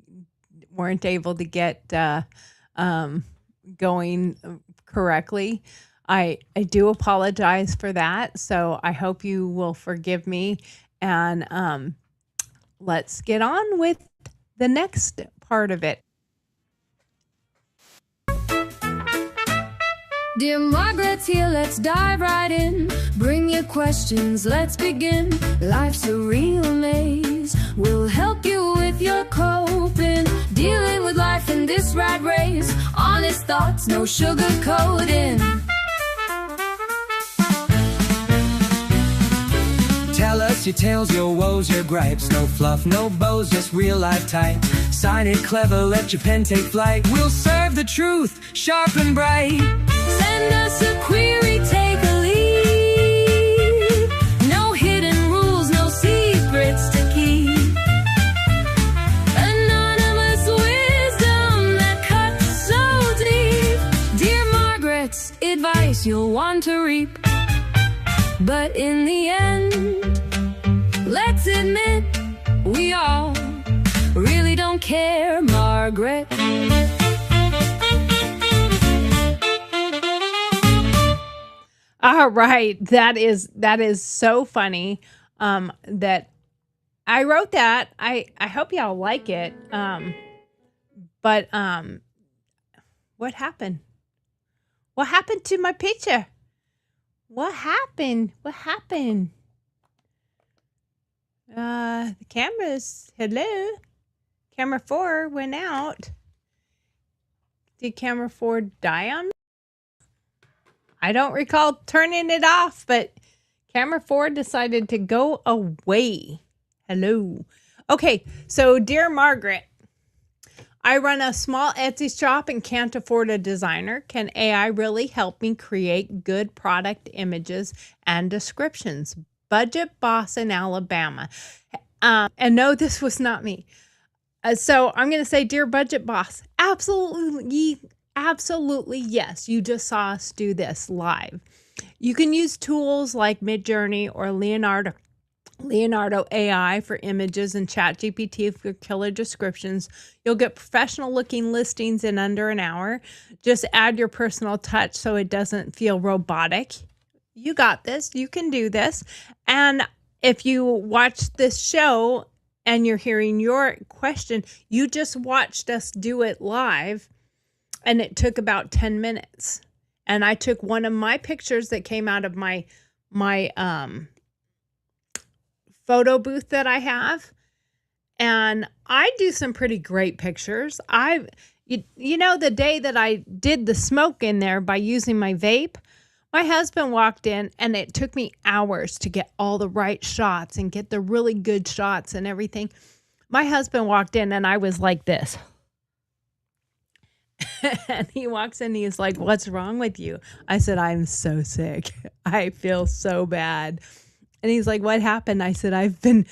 weren't able to get going correctly. I do apologize for that. So I hope you will forgive me. And let's get on with the next part of it. Dear Margaret's here, let's dive right in. Bring your questions, let's begin. Life's a real maze. We'll help you with your coping. Dealing with life in this rat race. Honest thoughts, no sugarcoating. Tell us your tales, your woes, your gripes. No fluff, no bows, just real life type. Sign it clever, let your pen take flight. We'll serve the truth, sharp and bright. Send us a query, take a lead. No hidden rules, no secrets to keep. Anonymous wisdom that cuts so deep. Dear Margaret's advice you'll want to reap. But in the end, let's admit, we all really don't care, Margaret. All right, that is so funny. That I wrote that. I hope y'all like it. But what happened? What happened to my picture? What happened? What happened? The cameras, hello? Camera 4 went out. Did camera 4 die on me? I don't recall turning it off, but camera 4 decided to go away. Hello. Okay, so Dear Margaret, I run a small Etsy shop and can't afford a designer. Can AI really help me create good product images and descriptions? Budget boss in Alabama. And no, this was not me. So I'm going to say, Dear Budget Boss, absolutely yes. You just saw us do this live. You can use tools like Midjourney or Leonardo AI for images and ChatGPT for killer descriptions. You'll get professional looking listings in under an hour. Just add your personal touch so it doesn't feel robotic. You got this. You can do this. And if you watch this show and you're hearing your question, you just watched us do it live, and it took about 10 minutes. And I took one of my pictures that came out of my photo booth that I have, and I do some pretty great pictures. You know, the day that I did the smoke in there by using my vape, my husband walked in and it took me hours to get all the right shots and get the really good shots and everything. My husband walked in and I was like this. And he walks in and he's like, "What's wrong with you?" I said, "I'm so sick. I feel so bad." And he's like, "What happened?" I said, "I've been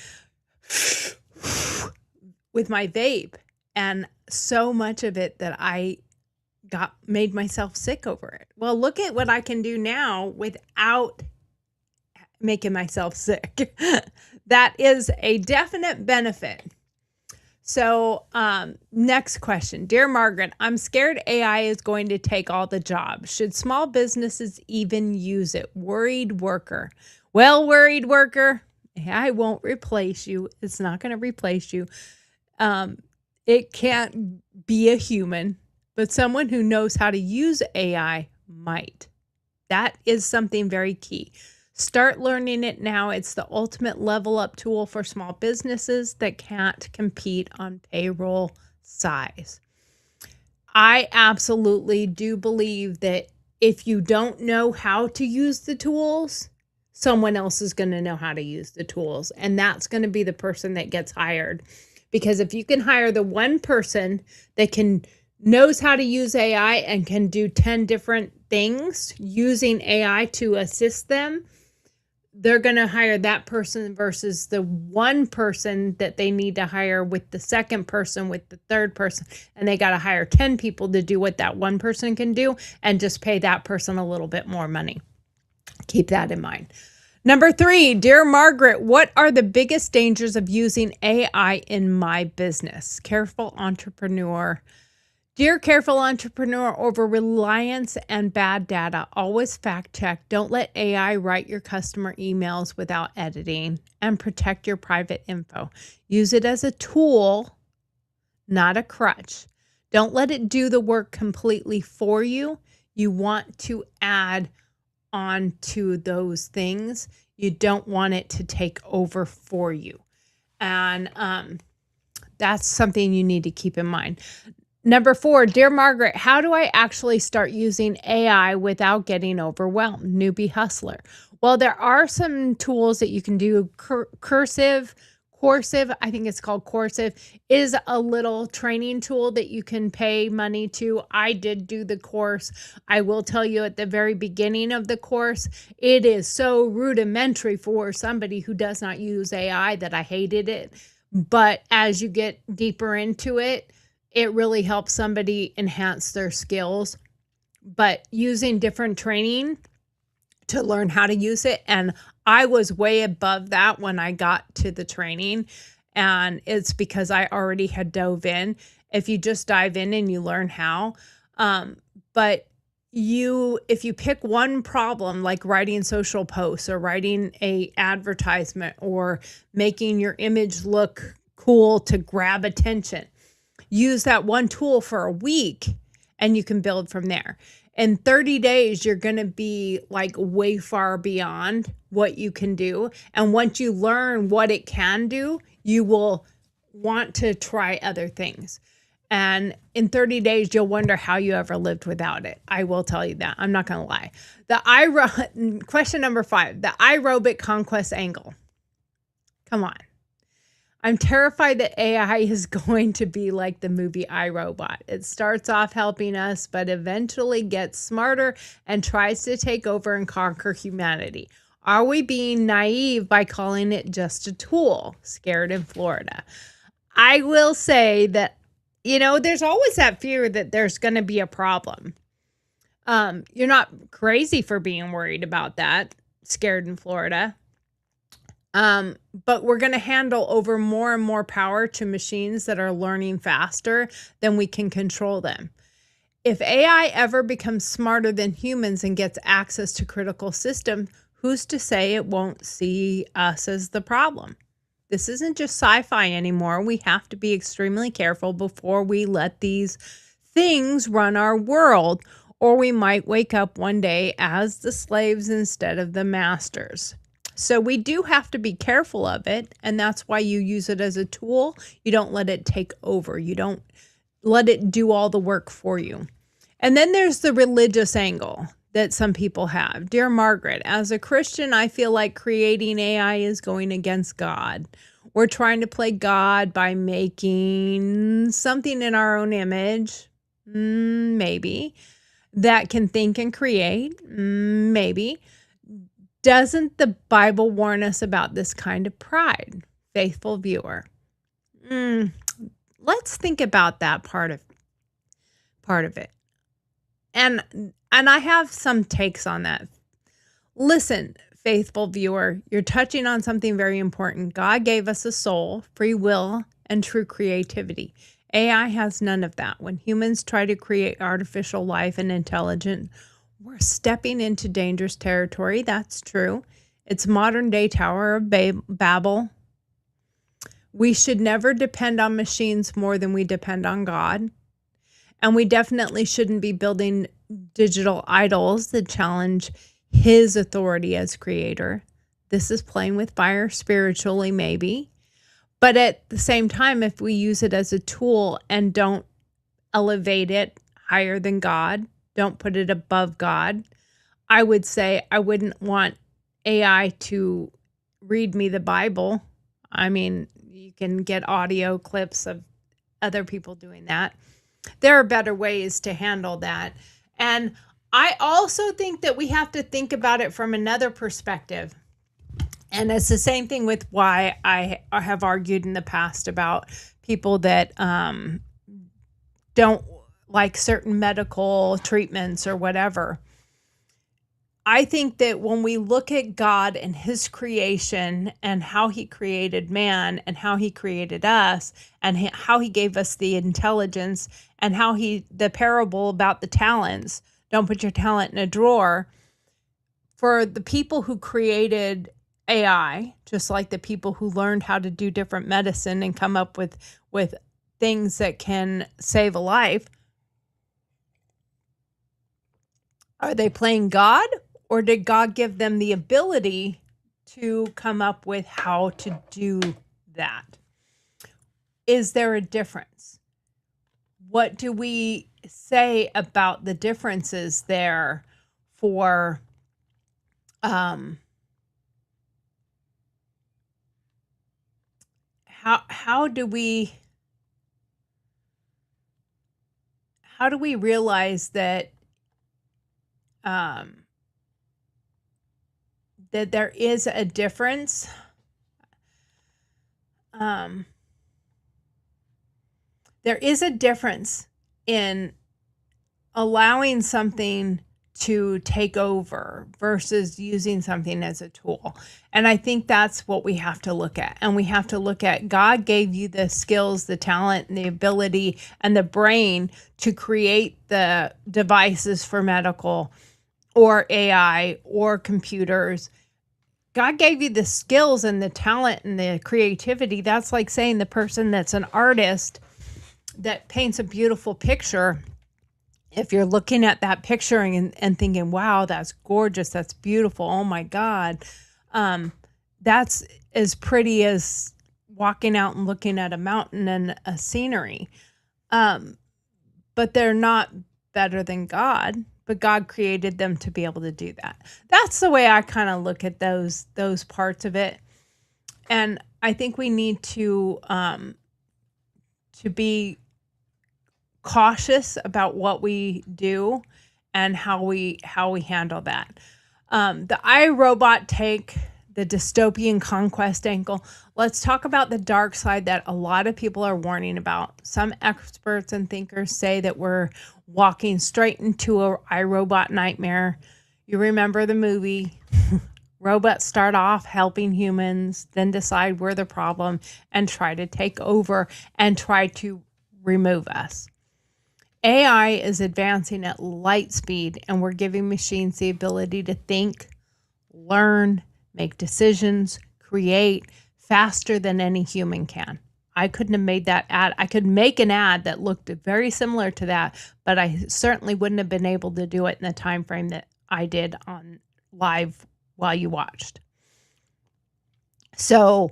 with my vape, and so much of it that I made myself sick over it." Well, look at what I can do now without making myself sick. That is a definite benefit. So next question. Dear Margaret, I'm scared AI is going to take all the jobs. Should small businesses even use it? Worried worker. Well, worried worker, I won't replace you. It's not going to replace you. It can't be a human, but someone who knows how to use AI might. That is something very key. Start learning it now. It's the ultimate level up tool for small businesses that can't compete on payroll size. I absolutely do believe that if you don't know how to use the tools, someone else is going to know how to use the tools. And that's going to be the person that gets hired. Because if you can hire the one person that knows how to use AI and can do 10 different things using AI to assist them, they're going to hire that person versus the one person that they need to hire with the second person, with the third person. And they got to hire 10 people to do what that one person can do and just pay that person a little bit more money. Keep that in mind. Number 3, Dear Margaret, what are the biggest dangers of using AI in my business? Careful entrepreneur. Dear careful entrepreneur, over-reliance and bad data. Always fact check. Don't let AI write your customer emails without editing, and protect your private info. Use it as a tool, not a crutch. Don't let it do the work completely for you. You want to add on to those things. You don't want it to take over for you. And that's something you need to keep in mind. Number 4, Dear Margaret, how do I actually start using AI without getting overwhelmed? Newbie hustler. Well, there are some tools that you can do. Cursive, I think it's called Cursive, is a little training tool that you can pay money to. I did do the course. I will tell you at the very beginning of the course, it is so rudimentary for somebody who does not use AI that I hated it. But as you get deeper into it, it really helps somebody enhance their skills. But using different training to learn how to use it, and I was way above that when I got to the training, and it's because I already had dove in. If you just dive in and you learn how, but if you pick one problem, like writing social posts or writing a advertisement or making your image look cool to grab attention, use that one tool for a week and you can build from there. In 30 days, you're going to be like way far beyond what you can do. And once you learn what it can do, you will want to try other things. And in 30 days, you'll wonder how you ever lived without it. I will tell you that. I'm not going to lie. Question number 5, the aerobic conquest angle. Come on. I'm terrified that AI is going to be like the movie iRobot. It starts off helping us, but eventually gets smarter and tries to take over and conquer humanity. Are we being naive by calling it just a tool? Scared in Florida. I will say that, there's always that fear that there's going to be a problem. You're not crazy for being worried about that. Scared in Florida. But we're going to handle over more and more power to machines that are learning faster than we can control them. If AI ever becomes smarter than humans and gets access to critical systems, who's to say it won't see us as the problem? This isn't just sci-fi anymore. We have to be extremely careful before we let these things run our world, or we might wake up one day as the slaves instead of the masters. So we do have to be careful of it, and that's why you use it as a tool. You don't let it take over. You don't let it do all the work for you. And then there's the religious angle that some people have. Dear Margaret, as a Christian, I feel like creating AI is going against God. We're trying to play God by making something in our own image, maybe, that can think and create, maybe. Doesn't the Bible warn us about this kind of pride? Faithful viewer. Let's think about that part of it. And I have some takes on that. Listen, faithful viewer, you're touching on something very important. God gave us a soul, free will, and true creativity. AI has none of that. When humans try to create artificial life and intelligence, we're stepping into dangerous territory. That's true. It's modern day Tower of Babel. We should never depend on machines more than we depend on God. And we definitely shouldn't be building digital idols that challenge his authority as creator. This is playing with fire spiritually, maybe. But at the same time, if we use it as a tool and don't elevate it higher than God, don't put it above God, I would say I wouldn't want AI to read me the Bible. I mean, you can get audio clips of other people doing that. There are better ways to handle that. And I also think that we have to think about it from another perspective. And it's the same thing with why I have argued in the past about people that don't like certain medical treatments or whatever. I think that when we look at God and his creation and how he created man and how he created us and how he gave us the intelligence and how the parable about the talents, don't put your talent in a drawer, for the people who created AI, just like the people who learned how to do different medicine and come up with things that can save a life, are they playing God? Or did God give them the ability to come up with how to do that? Is there a difference? What do we say about the differences there for how do we realize that that there is a difference? There is a difference in allowing something to take over versus using something as a tool. And I think that's what we have to look at. And we have to look at, God gave you the skills, the talent, and the ability and the brain to create the devices for medical or AI or computers. God gave you the skills and the talent and the creativity. That's like saying the person that's an artist that paints a beautiful picture, if you're looking at that picture and thinking, wow, that's gorgeous, that's beautiful, oh my God, that's as pretty as walking out and looking at a mountain and a scenery. But they're not better than God, but God created them to be able to do that. That's the way I kind of look at those parts of it. And I think we need to be cautious about what we do and how we handle that. The iRobot take, the dystopian conquest angle. Let's talk about the dark side that a lot of people are warning about. Some experts and thinkers say that we're walking straight into a iRobot nightmare. You remember the movie. Robots start off helping humans, then decide we're the problem and try to take over and try to remove us. AI is advancing at light speed, and we're giving machines the ability to think, learn, make decisions, create faster than any human can. I couldn't have made that ad. I could make an ad that looked very similar to that, but I certainly wouldn't have been able to do it in the time frame that I did on live while you watched. So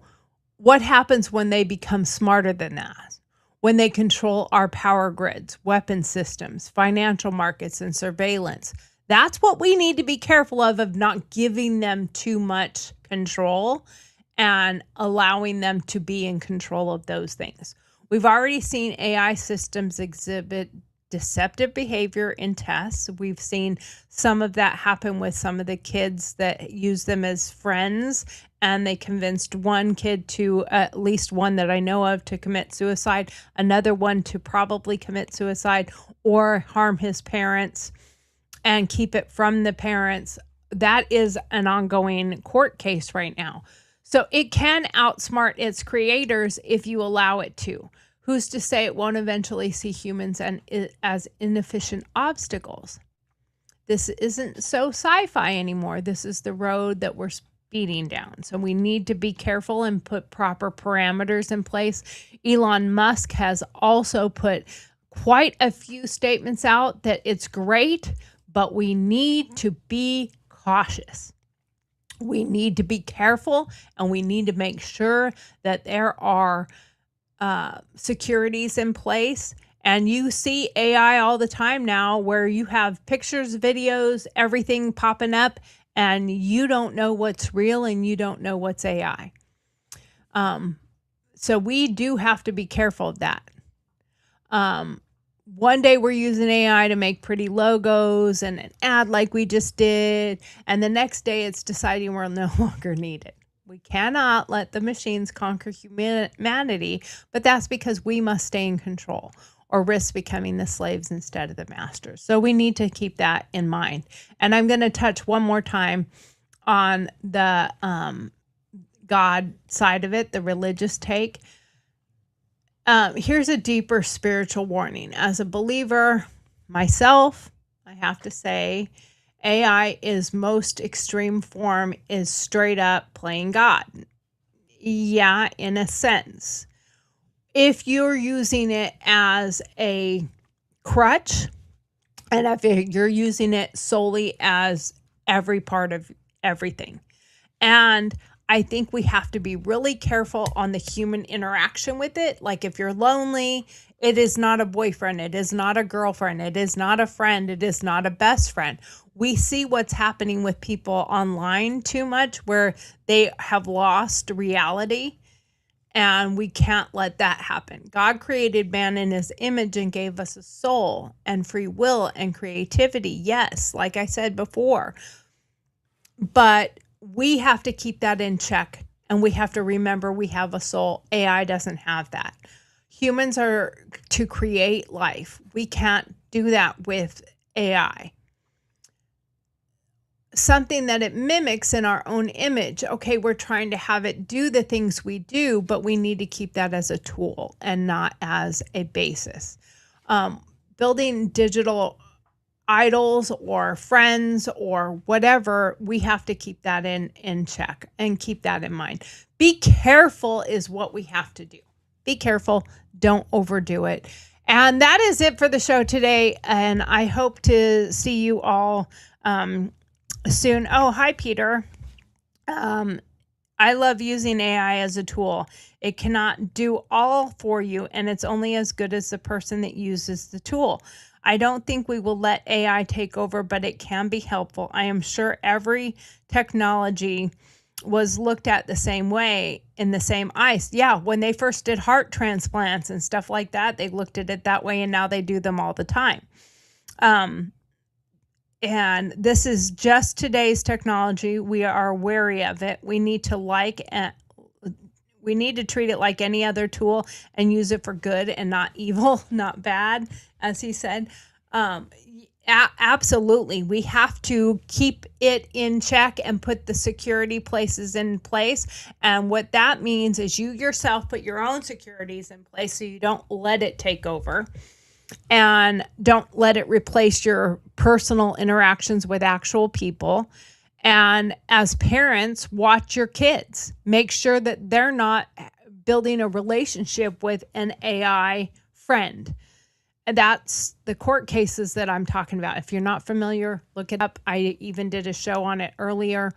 what happens when they become smarter than that? When they control our power grids, weapon systems, financial markets, and surveillance. That's what we need to be careful of not giving them too much control and allowing them to be in control of those things. We've already seen AI systems exhibit deceptive behavior in tests. We've seen some of that happen with some of the kids that use them as friends, and they convinced one kid to, at least one that I know of, to commit suicide, another one to probably commit suicide or harm his parents and keep it from the parents. That is an ongoing court case right now. So it can outsmart its creators if you allow it to. Who's to say it won't eventually see humans as inefficient obstacles? This isn't so sci-fi anymore. This is the road that we're speeding down. So we need to be careful and put proper parameters in place. Elon Musk has also put quite a few statements out that it's great, but we need to be cautious. We need to be careful, and we need to make sure that there are securities in place. And you see AI all the time now where you have pictures, videos, everything popping up, and you don't know what's real and you don't know what's AI. So we do have to be careful of that. One day we're using AI to make pretty logos and an ad like we just did, and the next day it's deciding we're no longer needed. We cannot let the machines conquer humanity, but that's because we must stay in control or risk becoming the slaves instead of the masters. So we need to keep that in mind. And I'm going to touch one more time on the God side of it, the religious take. Here's a deeper spiritual warning. As a believer myself, I have to say, AI is most extreme form is straight up playing God. Yeah, in a sense. If you're using it as a crutch, and if you're using it solely as every part of everything. And I think we have to be really careful on the human interaction with it. Like if you're lonely, it is not a boyfriend. It is not a girlfriend. It is not a friend. It is not a best friend. We see what's happening with people online too much where they have lost reality, and we can't let that happen. God created man in his image and gave us a soul and free will and creativity. Yes, like I said before. But we have to keep that in check, and we have to remember we have a soul. AI doesn't have that. Humans are to create life. We can't do that with AI. Something that it mimics in our own image. Okay, we're trying to have it do the things we do, but we need to keep that as a tool and not as a basis. Building digital idols or friends or whatever, we have to keep that in check and keep that in mind. Be careful is what we have to do. Be careful. Don't overdo it. And that is it for the show today. And I hope to see you all soon. Oh, hi, Peter. I love using AI as a tool. It cannot do all for you, and it's only as good as the person that uses the tool. I don't think we will let AI take over, but it can be helpful. I am sure every technology was looked at the same way, in the same eyes. Yeah, when they first did heart transplants and stuff like that, they looked at it that way, and now they do them all the time. And this is just today's technology. We are wary of it. We need to we need to treat it like any other tool and use it for good and not evil, not bad, as he said. Absolutely. We have to keep it in check and put the security places in place. And what that means is you yourself put your own securities in place so you don't let it take over. And don't let it replace your personal interactions with actual people. And as parents, watch your kids. Make sure that they're not building a relationship with an AI friend. And that's the court cases that I'm talking about. If you're not familiar, look it up. I even did a show on it earlier.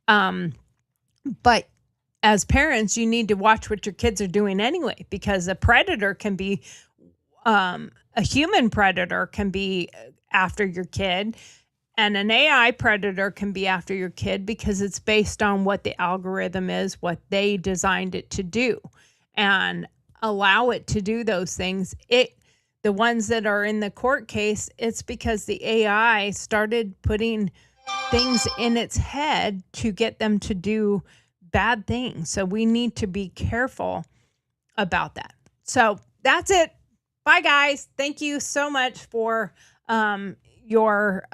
But as parents, you need to watch what your kids are doing anyway, because a predator can be a human predator can be after your kid, and an AI predator can be after your kid because it's based on what the algorithm is, what they designed it to do, and allow it to do those things. The ones that are in the court case, it's because the AI started putting things in its head to get them to do bad things. So we need to be careful about that. So that's it. Bye, guys. Thank you so much for your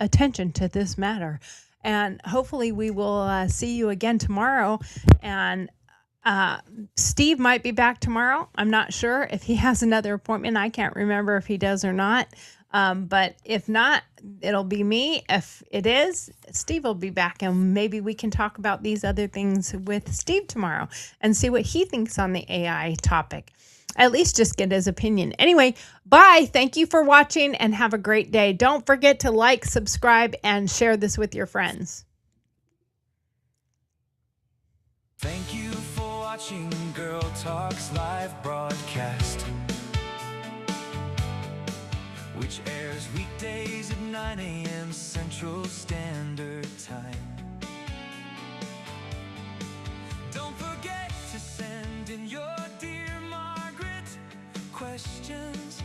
attention to this matter. And hopefully we will see you again tomorrow. And Steve might be back tomorrow. I'm not sure if he has another appointment. I can't remember if he does or not. But if not, it'll be me. If it is, Steve will be back, and maybe we can talk about these other things with Steve tomorrow and see what he thinks on the AI topic. At least just get his opinion. Anyway, bye. Thank you for watching and have a great day. Don't forget to like, subscribe, and share this with your friends. Thank you for watching GurlTauX live broadcast. which airs weekdays at 9 a.m. Central Standard Time. Don't forget to send in your Dear Margaret questions.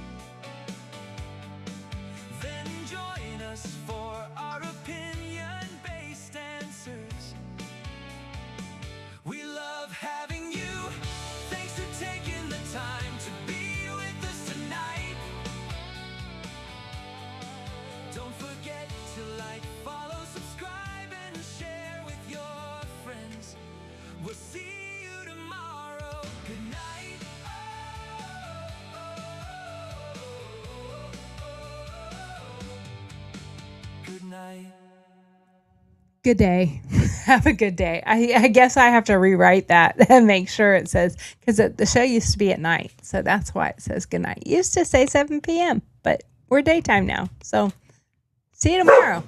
Then join us for our opinion-based answers. We love having you. Thanks for taking the time to be with us tonight. Don't forget to like, follow, subscribe, and share with your friends. We'll see you tomorrow. Good night. Good night. Good day. Have a good day. I guess I have to rewrite that and make sure it says, because the show used to be at night. So that's why it says good night. It used to say 7 p.m., but we're daytime now. So see you tomorrow.